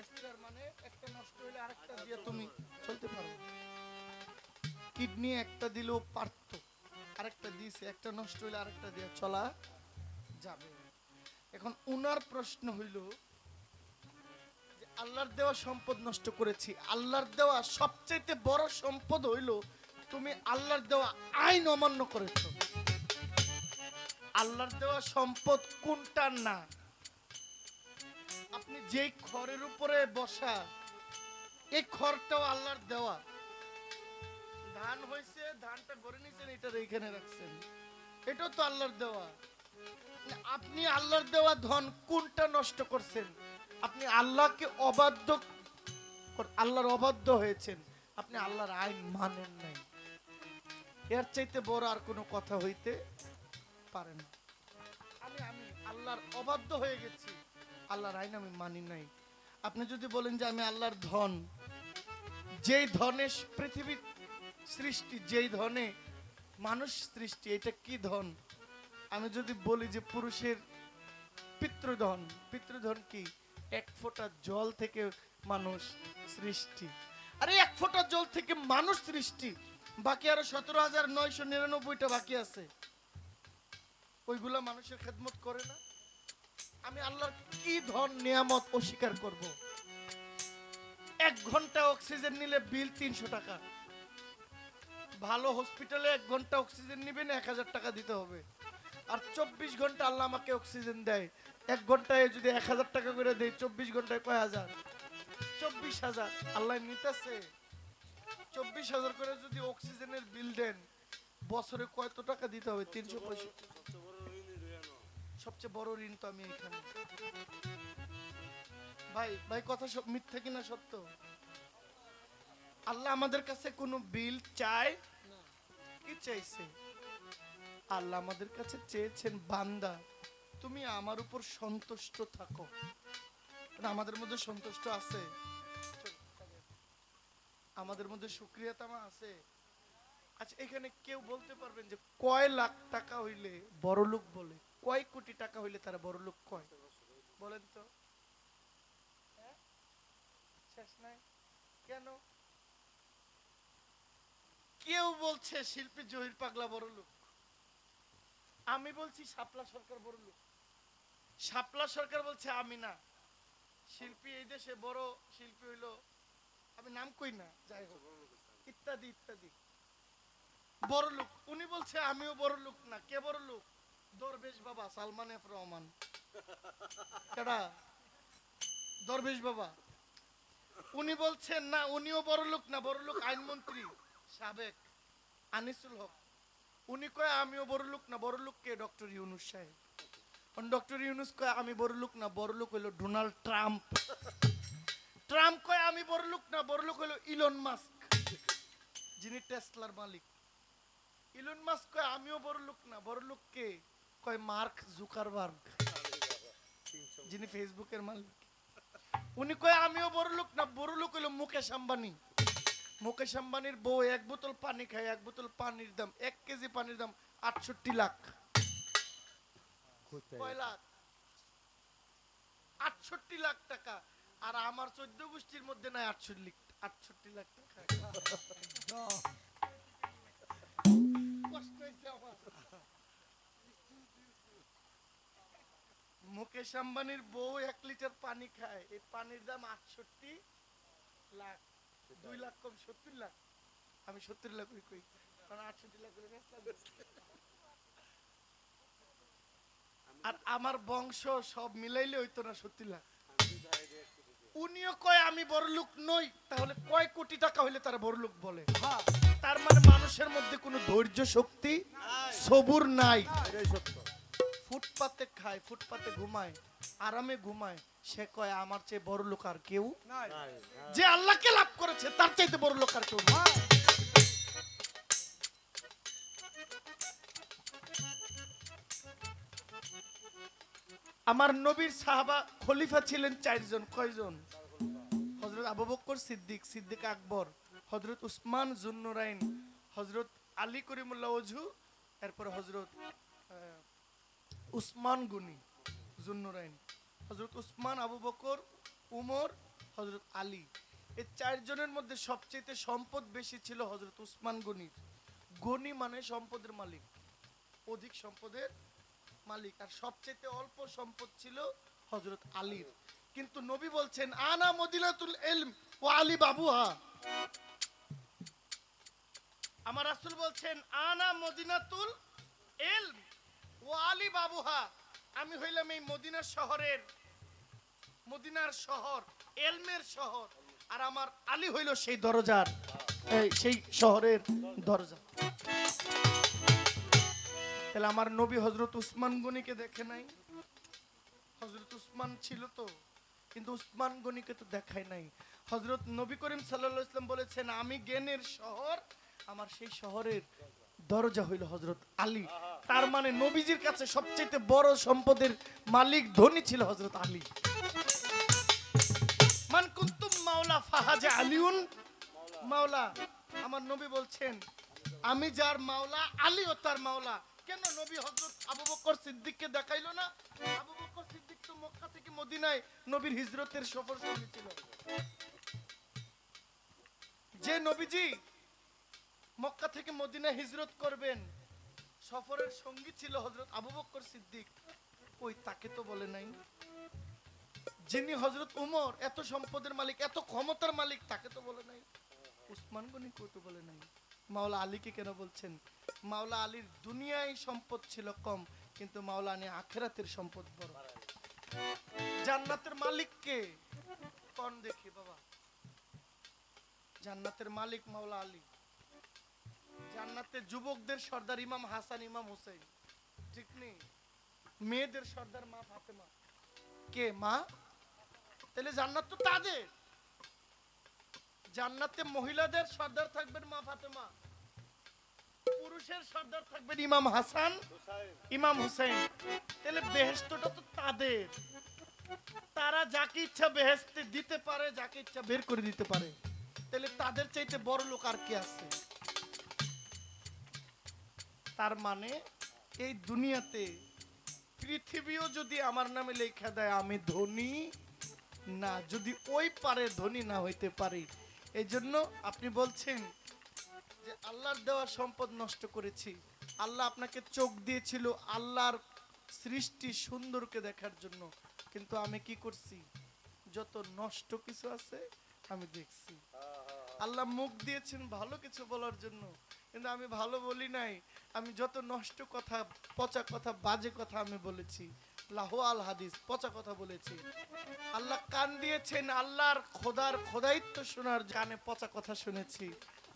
স্পেয়ার মানে একটা নষ্ট হইলে আরেকটা দিয়ে তুমি চলতে পারো। কিডনি একটা দিলেও পারতো, আরেকটা দিয়েছে, একটা নষ্ট হইলে আরেকটা দিয়ে চলা যাবে। এখন উনার প্রশ্ন হইল যে আল্লাহর দেওয়া সম্পদ নষ্ট করেছি, আল্লাহর দেওয়া সবচেয়ে বড় সম্পদ হইল তুমি আল্লাহর দেওয়া আইন অমান্য করেছো। আল্লাহর দেওয়া সম্পদ কোনটা না? আপনি যেই খড়ের উপরে বসা, এই খড়টাও আল্লাহর দেওয়া। ধান হয়েছে, ধানটা গড়ে নিয়েছেন, এটা এইখানে রাখছেন, এটাও তো আল্লাহর দেওয়া। আপনি আল্লাহর দেওয়া ধন কোনটা নষ্ট করছেন? আপনি আল্লাহকে অবাধ্য, আল্লাহর অবাধ্য হয়েছেন, আপনি আল্লাহর আইন মানেন নাই। এর চাইতে বড় আর কোনো কথা হইতে পারে না। আমি আল্লাহর অবাধ্য হয়ে গেছি, আল্লাহর আইন আমি মানি নাই। আপনি যদি বলেন যে আমি আল্লাহর ধন, যেই ধনে পৃথিবী সৃষ্টি, যেই ধনে মানুষ সৃষ্টি, এটা কি ধন? আমি যদি বলি যে পুরুষের পিতৃধন, পিতৃধন কি? এক ফোঁটা জল থেকে মানুষ সৃষ্টি। আরে এক ফোঁটা জল থেকে মানুষ সৃষ্টি, বাকি আরো 17,999টা বাকি আছে, ওইগুলা মানুষের খেদমত করে না। আমি আল্লাহর কি ধন নিয়ামত অস্বীকার করব? 1 ঘন্টা অক্সিজেন নিলে বিল 300 টাকা। ভালো হসপিটালে 1 ঘন্টা অক্সিজেন নিবেন 1000 টাকা দিতে হবে। আর 24 ঘন্টা আল্লাহ আমাকে অক্সিজেন দেয়, 1 ঘন্টায় যদি 1000 টাকা করে দেয়, 24 ঘন্টায় কয় হাজার? 24,000 আল্লাহ নিতেছে। 24,000 করে যদি অক্সিজেনের বিল দেন, বছরে কত টাকা দিতে হবে? 365। সবচেয়ে বড় ঋণ তো আমি এখানে। ভাই ভাই কথা সব মিথ্যা কিনা সত্য? আল্লাহ আমাদের কাছে কোনো বিল চায় না। কি চাইছে? আল্লাহ আমাদের কাছে চেয়েছেন বান্দা তুমি আমার উপর সন্তুষ্ট থাকো। আমাদের মধ্যে সন্তুষ্ট আছে? আমাদের মধ্যে শুকরিয়া তামা আছে? আচ্ছা, এখানে কেউ বলতে পারবেন যে কয় লাখ টাকা হইলে বড় লোক বলে, কয় কোটি টাকা হইলে তারা বড় লোক কয়? বলেন তো। শেষ নাই কেন? কেউ বলছে শিল্পী জহির পাগলা বড় লোক, আমি বলছি শাপলা সরকার বড় লোক, শাপলা সরকার বলছে আমি না। শিল্পী এই দেশে বড় শিল্পী হইলো, আমি নাম কই না, যাই হোক, ইত্যাদি ইত্যাদি বড় লোক। উনি বলছে আমিও বড় লোক না। কে বড় লোক? দরবেশ বাবা সালমান এফ রহমান। কেডা? দরবেশ বাবা। উনি বলছেন না, উনিও বড় লোক না, বড় লোক আইনমন্ত্রী সাবেক আনিসুল হক। উনি কয় আমিও বড় লোক না, বড় লোক কে? ডক্টর ইউনূস সাহেব। ডক্টর ইউনূস কয় আমি বড় লোক না, বড় লোক হইলো ডোনাল্ড ট্রাম্প। ট্রাম্প কয় আমি বড় লোক না, বড় লোক হইলো ইলন মাস্ক, যিনি টেসলার মালিক। ইলন মাস্ক কয় আমিও বড় লোক না, বড় লোক কে? কয় মার্ক জুকারবার্গ, যিনি ফেসবুকের মালিক। উনি কয় আমিও বড় লোক না, বড় লোক হইলো মুকেশ আম্বানি। মুকেশ আম্বানির বউ এক বোতল পানি খায়, এক বোতল পানির দাম, 1 কেজি পানির দাম 68 লাখ। কয় লাখ? 68 লাখ টাকা। আর আমার 14 গোষ্ঠীর মধ্যে নাই 68 লাখ টাকা। কষ্ট হইছে আমার। মুকেশ আম্বানির বউ 1 লিটার পানি খায়, এই পানির দাম 68 লাখ। 2 লাখ কম 70 লাখ। আমি 70 লাখ কই, কারণ 68 লাখ করে বেচলাম। আর আমার বংশ সব মিলাইলে হইতো না 70 লাখ। উনিও কয় আমি বড় লোক নই, তাহলে কয় কোটি টাকা হইলে তারা বড় লোক বলে? তার মানে মানুষের মধ্যে কোনো ধৈর্য শক্তি সবুর নাই। ফুটপাতে খায়, ফুটপাতে ঘুমায়, আরামে ঘুমায়, সে কয় আমার চেয়ে বড় লোক আর কেউ নাই। যে আল্লাহকে লাভ করেছে তার চাইতে বড় লোক আর কেউ নাই। আমার নবীর সাহাবা খলিফা ছিলেন 4 জন। কয়জন? হযরত আবু বকর সিদ্দিক, সিদ্দিক আকবর, হযরত উসমান জুন্নুরাইন, হযরত আলী করিমুল্লাহ ওজহু, এরপর হযরত উসমান গনি জুন্নুরাইন, হযরত উসমান, আবু বকর, উমর, হযরত আলী। এই 4 জনের মধ্যে সবচেয়ে সম্পদ বেশি ছিল হযরত উসমান গনির। গনি মানে সম্পদের মালিক, অধিক সম্পদের মালিক। আর সবচেয়ে অল্প সম্পদ ছিল হযরত আলীর। কিন্তু নবী বলছেন আনা মদিনাতুল ইলম ওয়া আলী বাবুহা। আমার রাসূল বলছেন আনা মদিনাতুল ইলম ওয়া আলী বাবুহা, আমি হইলাম এই মদিনার শহরের, মদিনার শহর, ইলমের শহর, আর আমার আলী হইল সেই দরজার, সেই শহরের দরজা। তাহলে আমার নবী হযরত উসমান গনিকে দেখে নাই? হযরত উসমান ছিল তো, কিন্তু উসমান গনিকে তো দেখায় নাই। হযরত নবী করিম সাল্লাল্লাহু আলাইহি ওয়াসাল্লাম বলেছেন আমি জ্ঞানের শহর, আমার সেই শহরের দরজা হইল হযরত আলী। তার মানে নবীজির কাছে সবচেয়ে বড় সম্পদের মালিক, ধনী ছিল হযরত আলী। মান কুনতুম মাওলা ফাহাজা আলিউন মাওলা। আমার নবী বলছেন আমি যার মাওলা, আলীও তার মাওলা। কেন নবী হযরত আবু বকর সিদ্দিককে দেখাইলো না? আবু বকর সিদ্দিক তো মক্কা থেকে মদিনায় নবীর হিজরতের সফর সঙ্গী ছিল। যে নবীজি মক্কা থেকে মদিনায় হিজরত করবেন, সফরের সঙ্গী ছিল হযরত আবু বকর সিদ্দিক, ওই তাকে তো বলে নাই। যিনি হযরত উমর, এত সম্পদের মালিক, এত ক্ষমতার মালিক, তাকে তো বলে নাই। উসমান গনি কই তো বলে নাই। মাওলা আলীকে কেন বলছেন? মাওলা আলীর দুনিয়ায় সম্পদ ছিল কম, কিন্তু মাওলা আলী আখিরাতের সম্পদ বড়। জান্নাতের মালিক কে? কোন দেখি বাবা? জান্নাতের মালিক মাওলা আলী। জান্নাতের যুবকদের সর্দার ইমাম হাসান, ইমাম হুসাইন, ঠিক নেই? মেয়েদের সর্দার মা ফাতেমা। কে? মা। তাহলে জান্নাত তো তাদের। জান্নাতে মহিলাদের সর্দার থাকবেন মা ফাতেমা, পুরুষের সর্দার থাকবেন ইমাম হাসান, ইমাম হুসাইন। তাহলে বেহেশতটা তো তাদের। তারা যাকে ইচ্ছা বেহেশতে দিতে পারে, যাকে ইচ্ছা বের করে দিতে পারে। তাহলে তাদের চাইতে বড় লোক আর কি আছে? তার মানে এই দুনিয়াতে পৃথিবীও যদি আমার নামে লেখা দেয় আমি ধনী না, যদি ওই পারে ধনী না হইতে পারি। এই জন্য আপনি বলছেন যে যে আল্লাহর দেওয়া সম্পদ নষ্ট করেছি। আল্লাহ আপনাকে চোখ দিয়েছিল আল্লাহর সৃষ্টি সুন্দরকে দেখার জন্য, কিন্তু আমি কি করছি? যত নষ্ট কিছু আছে আমি দেখছি। আল্লাহ মুখ দিয়েছেন ভালো কিছু বলার জন্য, কিন্তু আমি ভালো বলি নাই। আমি যত নষ্ট কথা, পচা কথা, বাজে কথা আমি বলেছি, লাহওয়াল হাদিস, পচা কথা বলেছি। আল্লাহ কান দিয়েছেন আল্লাহর খোদাইত্ব শোনার, কানে পচা কথা শুনেছি।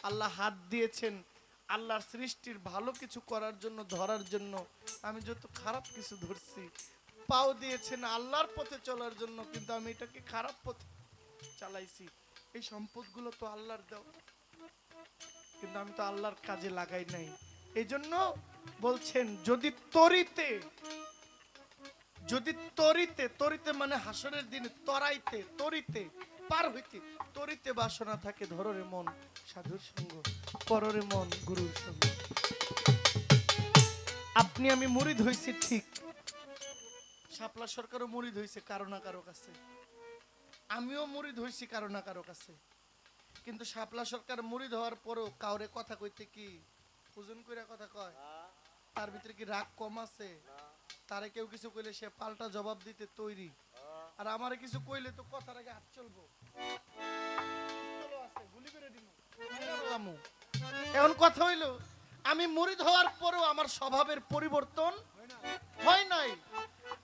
আল্লাহ হাত দিয়েছেন আল্লাহর সৃষ্টির ভালো কিছু করার জন্য, ধরার জন্য, আমি যত খারাপ কিছু ধরছি। পাও দিয়েছেন আল্লাহর পথে চলার জন্য, কিন্তু আমি এটাকে খারাপ পথে চালাইছি। এই সম্পদগুলো তো আল্লাহর দেওয়া, কিন্তু আমি তো আল্লাহর কাজে লাগাই নাই। এই জন্য বলছেন যদি তরিতে তরিতে মানে হাসরের দিনে তরিতে পার হইতে তরিতে বাসনা থাকে, ধররে মন সাধুর সঙ্গ, পররে মন গুরুর সঙ্গ। আপনি আমি মুরিদ হইছি ঠিক, শাপলা সরকারও মুরিদ হইছে কারো না কারো কাছে, আমিও মুরিদ হইছি কারো না কারো কাছে। কিন্তু শাপলা সরকার মুরিদ হওয়ার পরেও কাউরে কথা কইতে কি ওজন কইরা কথা কয়? তার ভিতরে কি রাগ কম আছে? তারে কেউ কিছু কইলে সে পাল্টা জবাব দিতে তৈরি। আর আমারে কিছু কইলে তো কথার আগে হাত চলবো, গুলি করে দিমু। এখন কথা হইলো আমি মুরিদ হওয়ার পরেও আমার স্বভাবের পরিবর্তন হয় নাই।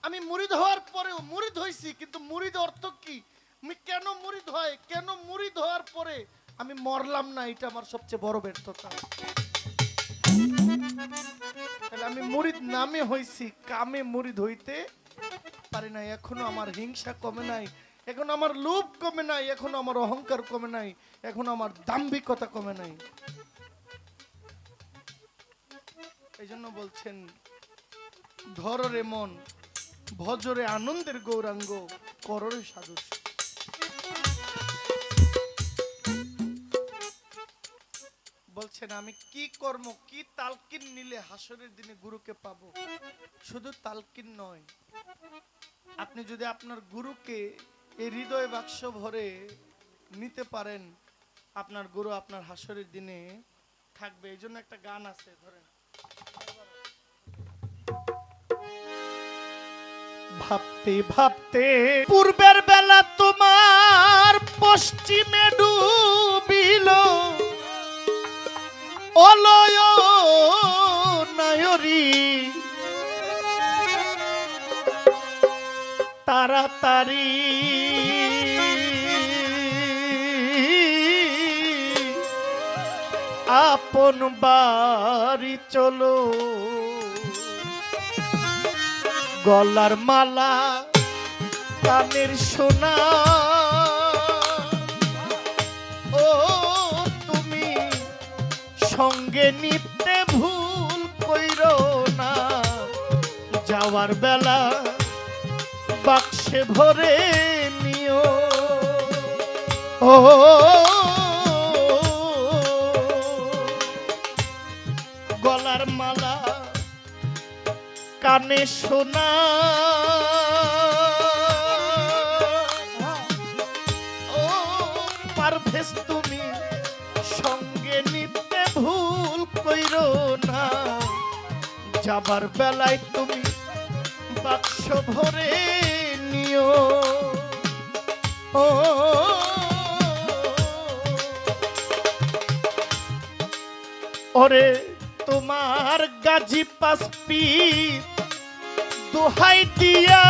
আমি মুরিদ হওয়ার পরেও মুরিদ হইছি, কিন্তু মুরিদ অর্থ কি? আমি কেন মুরিদ হয়, কেন মুরিদ হওয়ার পরে আমি মরলাম না, এটা আমার সবচেয়ে বড় ব্যর্থতা। তাহলে আমি মুরিদ নামে হইছি, কামে মুরিদ হইতে পারি নাই। এখনো আমার হিংসা কমে নাই, এখনো আমার লোভ কমে নাই, এখনো আমার অহংকার কমে নাই, এখনো আমার দাম্ভিকতা কমে নাই। এই জন্য বলছেন ধররে মন, ভজরে আনন্দের গৌরাঙ্গ, কররে সাধু। বলছেন আমি কি কর্ম, কি তালকিন নিলে হাসরের দিনে গুরুকে পাবো? শুধু তালকিন নয়, আপনি যদি আপনার গুরুকে এই হৃদয় বাক্স ভরে নিতে পারেন, আপনার গুরু আপনার হাসরের দিনে থাকবে। এই জন্য একটা গান আছে, ধরেন। ভাবতে ভাবতে পূর্বের বেলা তোমার পশ্চিমে ডুবিল, অলয় নয়রি তাড়াতাড়ি আপন বাড়ি চলো। গলার মালা কানের সোনা, ও তুমি সঙ্গে নিতে ভুল কইরো না। যাওয়ার বেলা বাক্সে ভরে নিও, ও গলার মালা কানে সোনা, ও পারভেজ তুমি সঙ্গে নিতে ভুল কইরো না। যাবার বেলায় তুমি বাক্স ভরে নিও, ও ওরে তোমার গাজী পাসপি দোহাই দিয়া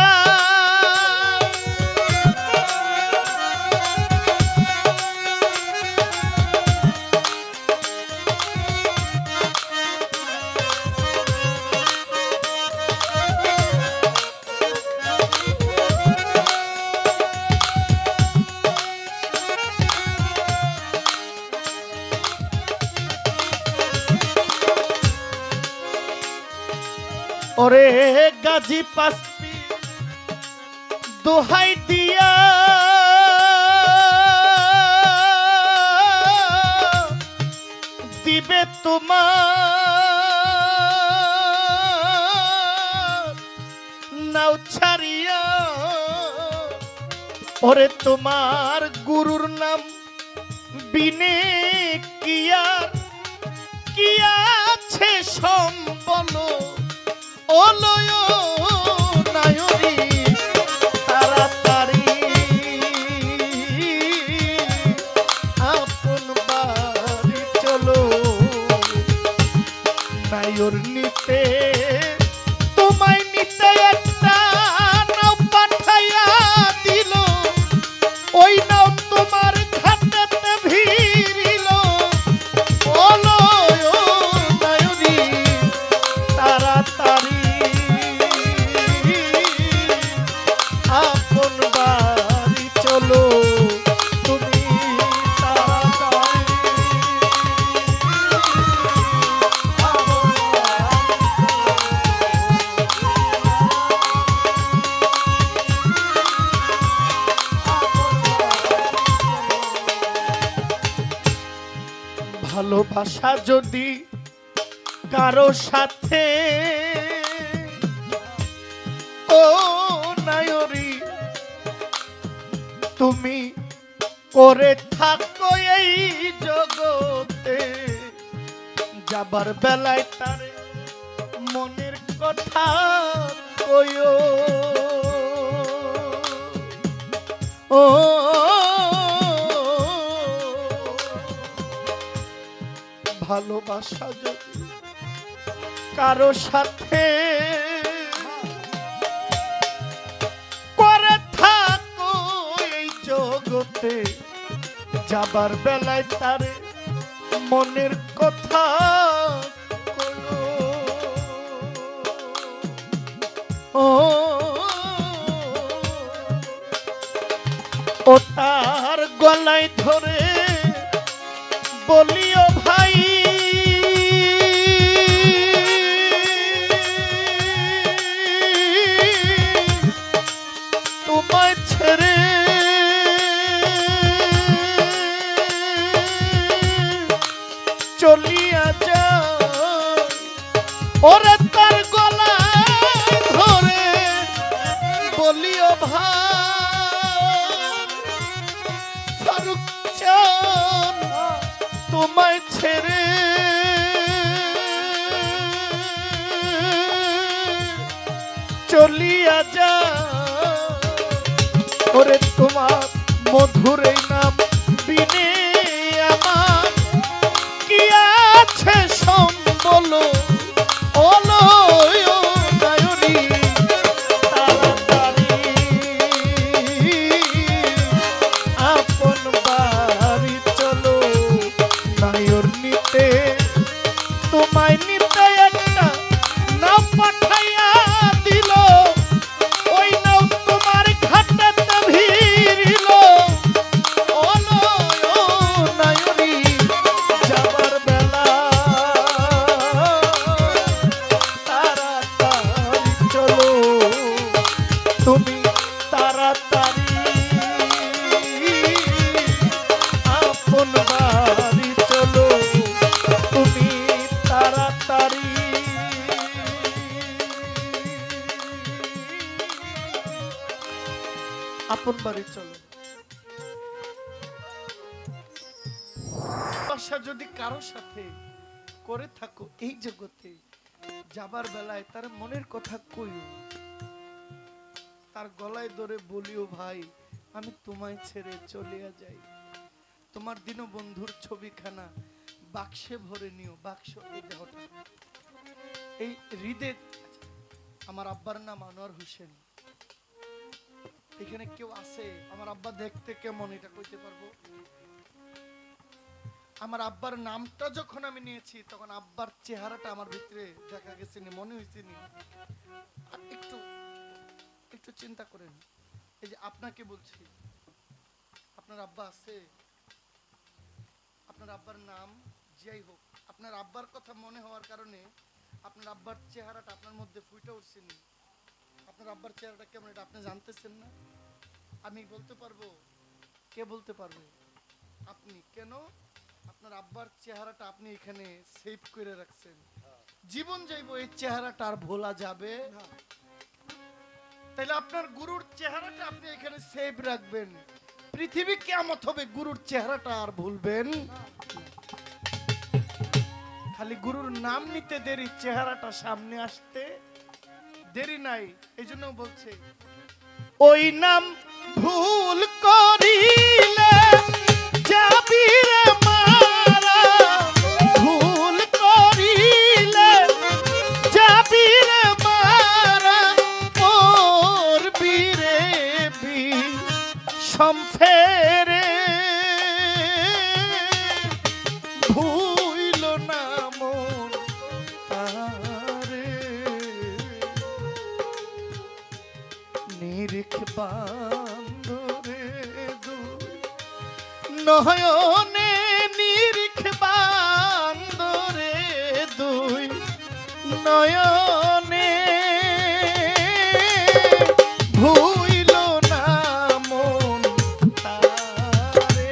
ওরে গাজী পাসপি দোহাই দিয়া দিবে তোমার নাও ছাড়িয়া। ওরে তোমার গুরুর নাম বিনে কি আর বলো অলয় নায়রি তাড়াতাড়ি আপন বাড়ি চলো নায়র নিতে তোমায় নিতে একটা নাও পাঠাইয়া দিল ওই নাও তোমার ঘাটেতে ভিড়িল অলয় নায়রি তাড়াতাড়ি আপন বাড়ি চলো তুমি তাড়াতাড়ি ভালোবাসা যদি কারো সাথে ও নায়রি তুমি করে থাকো এই জগতে যাবার বেলায় তারে মনের কথা কইও ও ভালোবাসা যদি কারো সাথে করে থাকো এই জগতে যাবার বেলায় তারে মনের কথা কইও ও ও তার গলায় ধরে বলিও ভাই তোমায় ছেড়ে চলিয়া যায় ওরে তার গলায় ধরে বলিও ভাই ফারুক চান তোমায় ছেড়ে চলিয়া যা ওরে তোমার মধুর এই নাম বিনে আমার কি আছে সম্বল অলয় নায়রি তাড়াতাড়ি আপন বাড়ি চলো নায়র নিতে তোমায় নিতে একটা না পাঠাইয়া দিল ওই নাও তোমার ঘাটেতে ভিড়িল অলয় নায়রি যাবার বেলা তাড়াতাড়ি চলো তুমি তাড়াতাড়ি আপন বাড়ি চলো তুমি তাড়াতাড়ি আপন বাড়ি চলো ভালোবাসা যদি কারো সাথে করে থাকো এই জগতে যাবার বেলায় তার মনের কথা কইও তার গলায় ধরে বলিও ভাই আমি তোমায় ছেড়ে চলিয়া যাই তোমার দীনবন্ধুর ছবিখানা বাক্সে ভরে নিও বাক্স এই দেহটা এই হৃদয় আমার আব্বার নাম আনোয়ার হোসেন এখানে কেউ আছে আমার আব্বা দেখতে কেমন এটা কইতে পারবো আমার আব্বার নামটা যখন আমি নিয়েছি তখন আব্বার চেহারাটা আমার ভিতরে দেখা গেছে নি মনে হইছে নি আর একটু একটু চিন্তা করেন এই যে আপনাকে বলছি আপনার আব্বা আছে আপনার আব্বার নাম যাই হোক আপনার আব্বার কথা মনে হওয়ার কারণে আপনার আব্বার চেহারাটা আপনার মধ্যে ফুটে উঠছে নি আপনার আব্বার চেহারাটা কেমন এটা আপনি জানতেছেন না আমি বলতে পারবো কে বলতে পারবে আপনি কেন আপনার আব্বার চেহারাটা আপনি এখানে সেভ করে রাখছেন জীবন যাইবো এই চেহারাটা আর ভোলা যাবে না তাহলে আপনার গুরুর চেহারাটা আপনি এখানে সেভ রাখবেন পৃথিবী কিয়ামত হবে গুরুর চেহারাটা আর ভুলবেন খালি গুরুর নাম নিতে দেরি, চেহারাটা সামনে আসতে দেরি নাই। এই জন্য বলছে ওই নাম ভুল করিলে যাবি রে মারা, ভুল করিলে যাবি রে মারা, ওর বীরে সম্ফেরে ভুইল না মন তারে, নিরিখ বান্দরে নয়নে, নিরিখ বান্দরে দুই নয়নে, ভুইল না মন তারে।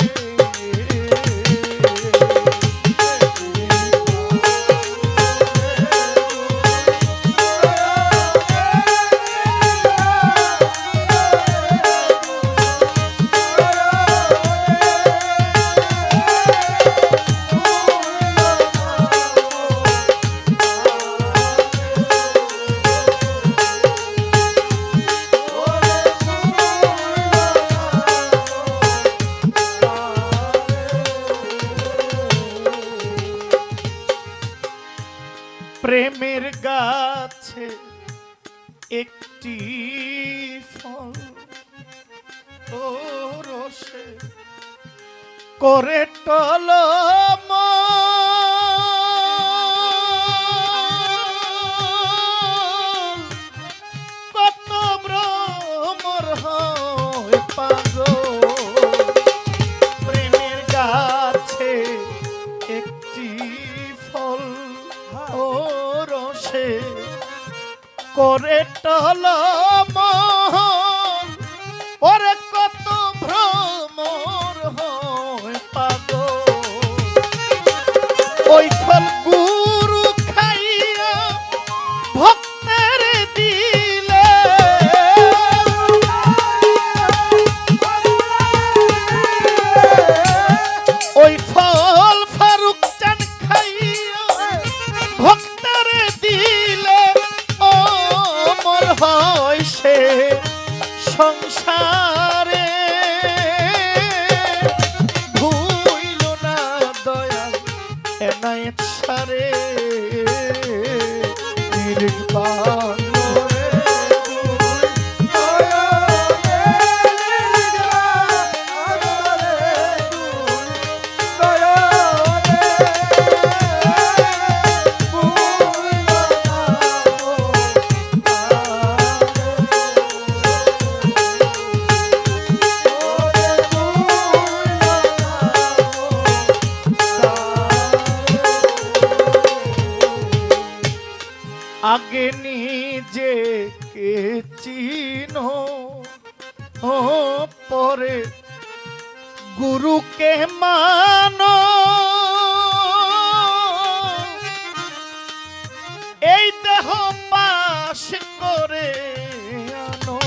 প্রেমের গাছে একটি ফল ও রসে করে টলম, কত ভ্রমর হয় পাগল। প্রেমের গাছে একটি ফল ও রসে করে টলম, ওরে কত ভ্রমর হয় পাগল। ওই ফল গুরু খাইয়া ভক্তের দিলে, ওই ফল ফারুক চান খাইয়া ভক্তের দিলে অমর হয় সে সংসারে, ভুইল না দয়াল এনায়েত সারে, নিরিখ বান্দরে আগে নিজেকে চিনো, ও পরে গুরুকে মানো, এই দেহ পাশ করে আনো।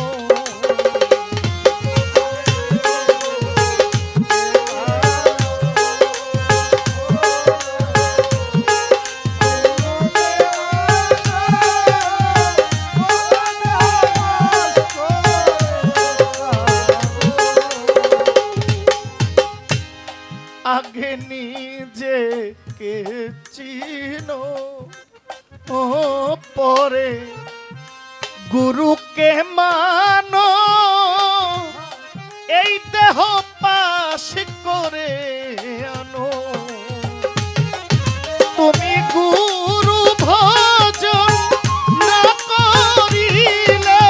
আগে নিজেকে চিনো, ও পরে গুরুকে মানো, এই দেহ পাশ করে আনো। তুমি গুরু ভজন না করিলে,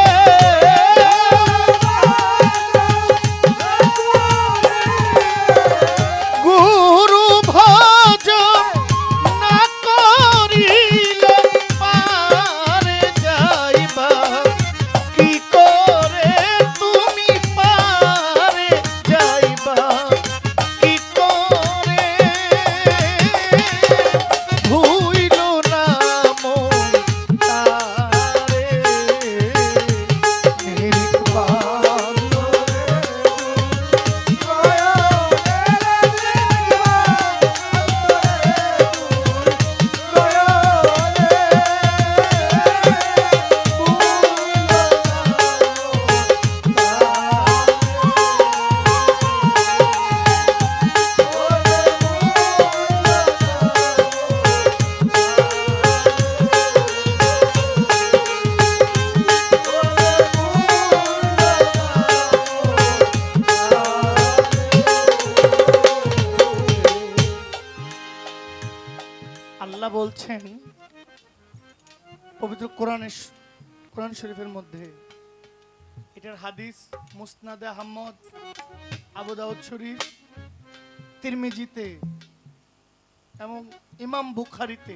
গুরু ভজন না করিলে পারে যাইবা কি করে, তুমি পারে যাইবা কি করে। বলছেন পবিত্র কোরআন শরীফের মধ্যে, এটার হাদিস মুসনাদে আহমদ, আবু দাউদ শরীফ, তিরমিজিতে এবং ইমাম বুখারীতে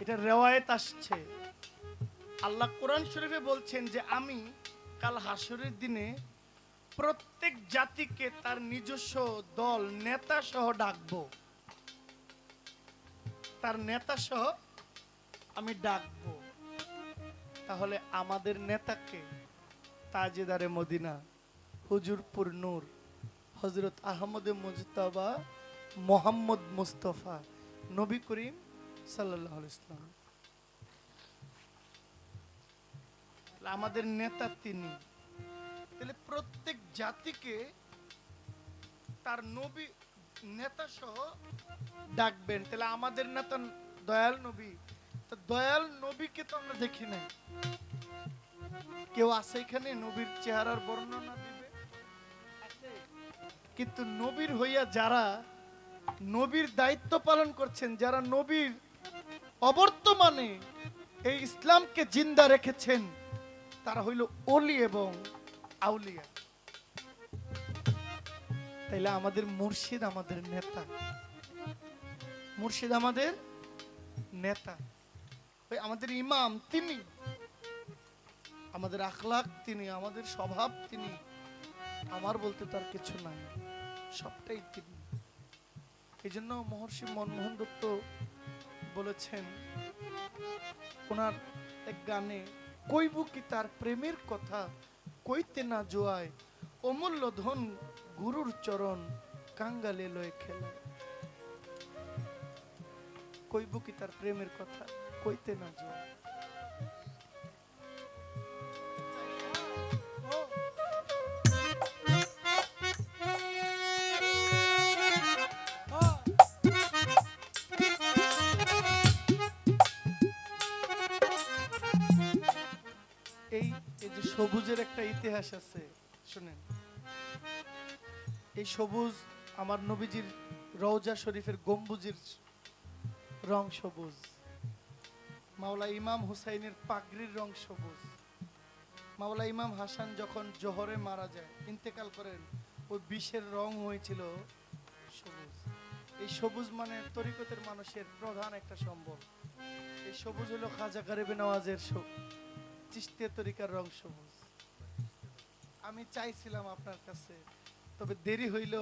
এটার রেওয়ায়েত আসছে। আল্লাহ কোরআন শরীফে বলছেন যে আমি কাল হাসরের দিনে প্রত্যেক জাতিকে তার নিজস্ব দল নেতা সহ ডাকবো, তার নেতা সহ আমি ডাকবো। তাহলে আমাদের নেতাকে তাজেদারে মদিনা হুজুরপুর নূর হযরত আহমদে মুজতবা মোহাম্মদ মুস্তফা নবী করিম সাল্লাল্লাহু আলাইহি ওয়াসাল্লাম, আমাদের নেতা তিনি। তাহলে প্রত্যেক জাতিকে তার নবী নেতা সহ ডাকবেন। তাহলে আমাদের নেতা দয়াল নবী, তো দয়াল নবীকে তো আমরা দেখি নাই। কেউ আছে এখানে নবীর চেহারার বর্ণনা দিবে? কিন্তু নবীর হইয়া যারা নবীর দায়িত্ব পালন করছেন, যারা নবীর অবর্তমানে এই ইসলামকে জিন্দা রেখেছেন, তারা হইল ওলি এবং আউলিয়া। তাইলে আমাদের মুর্শিদ আমাদের নেতা, মুর্শিদ আমাদের নেতা, ওই আমাদের ইমাম তিনি, আমাদের আখলাক তিনি, আমাদের স্বভাব তিনি। আমার বলতে তার কিছু নাই, সবটাই তিনি। এই জন্য মহর্ষি মনমোহন দত্ত বলেছেন ওনার এক গানে, কইব কি তার প্রেমের কথা, কইতে না জোয়ায়, অমূল্য ধন গুরুর চরণ, কাঙ্গালে লয়ে খেলা। কইব কি তার প্রেমের কথা, কইতে না জোয়ায়। এই যে সবুজের একটা ইতিহাস আছে, শুনেন। এই সবুজ আমার নবীজির রওজা শরীফের গম্বুজের রং সবুজ, মাওলা ইমাম হুসাইনের পাগড়ির রং সবুজ। মাওলা ইমাম হাসান যখন জোহরে মারা যায়, ইন্তেকাল করেন, ওই বিষের রং হয়েছিল সবুজ। এই সবুজ মানে তরিকতের মানুষের প্রধান একটা সম্বল। এই সবুজ হলো খাজা গরিবে নওয়াজের চিশতিয়া তরিকার রং সবুজ। আমি চাইছিলাম আপনার কাছে, তবে দেরি হইল,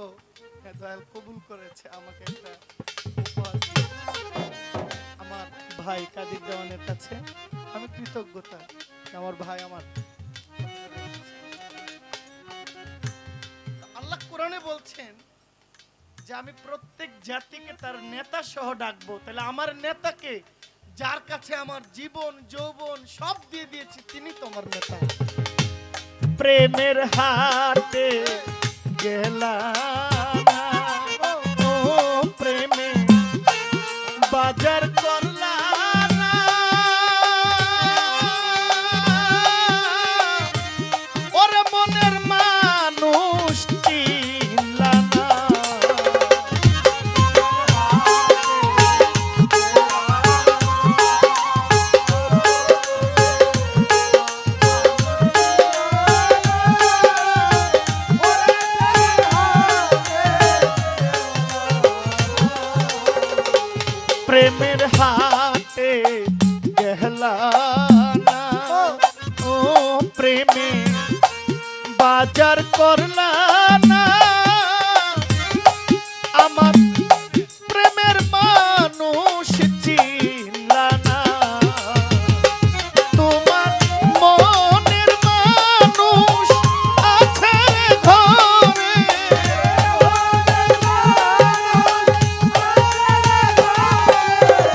দয়াল কবুল করেছে আমাকে একটা উপহার আমার ভাই কাদির দেওয়ানের কাছে। আমি কৃতজ্ঞতা, আমার ভাই আমার। আল্লাহ কোরআনে বলছেন যে আমি প্রত্যেক জাতিকে তার নেতা সহ ডাকবো। তাহলে আমার নেতাকে, যার কাছে আমার জীবন যৌবন সব দিয়ে দিয়েছি, তিনি তো আমার নেতা। প্রেমের হাতে গেলাম, ও প্রেমে বাজার করলাম, ওরে মনের মানুষ চিনলা না। প্রেমের হাতে গেলা না, ও প্রেমে বাজার করলা না, আমার প্রেমের মানুষ চিনলা না। তোমার মনের মানুষ আছে ঘরে,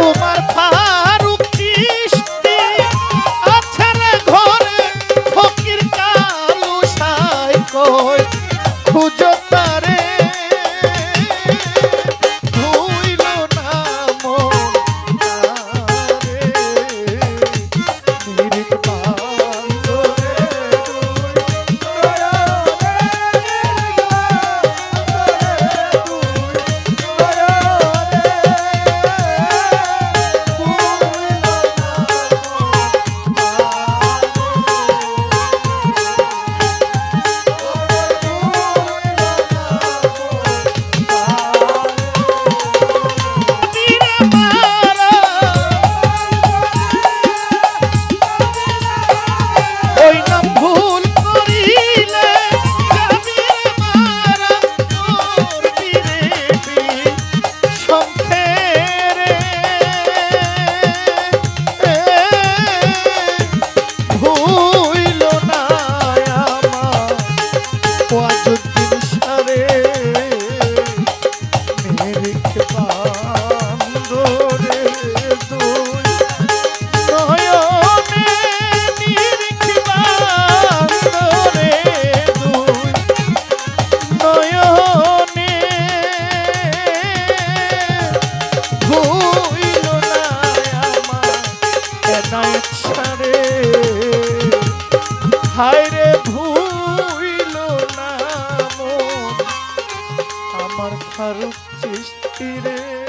তোমার নায়ক সারে হায় রে ভুইল না মন আমার ফারুক চিশতি রে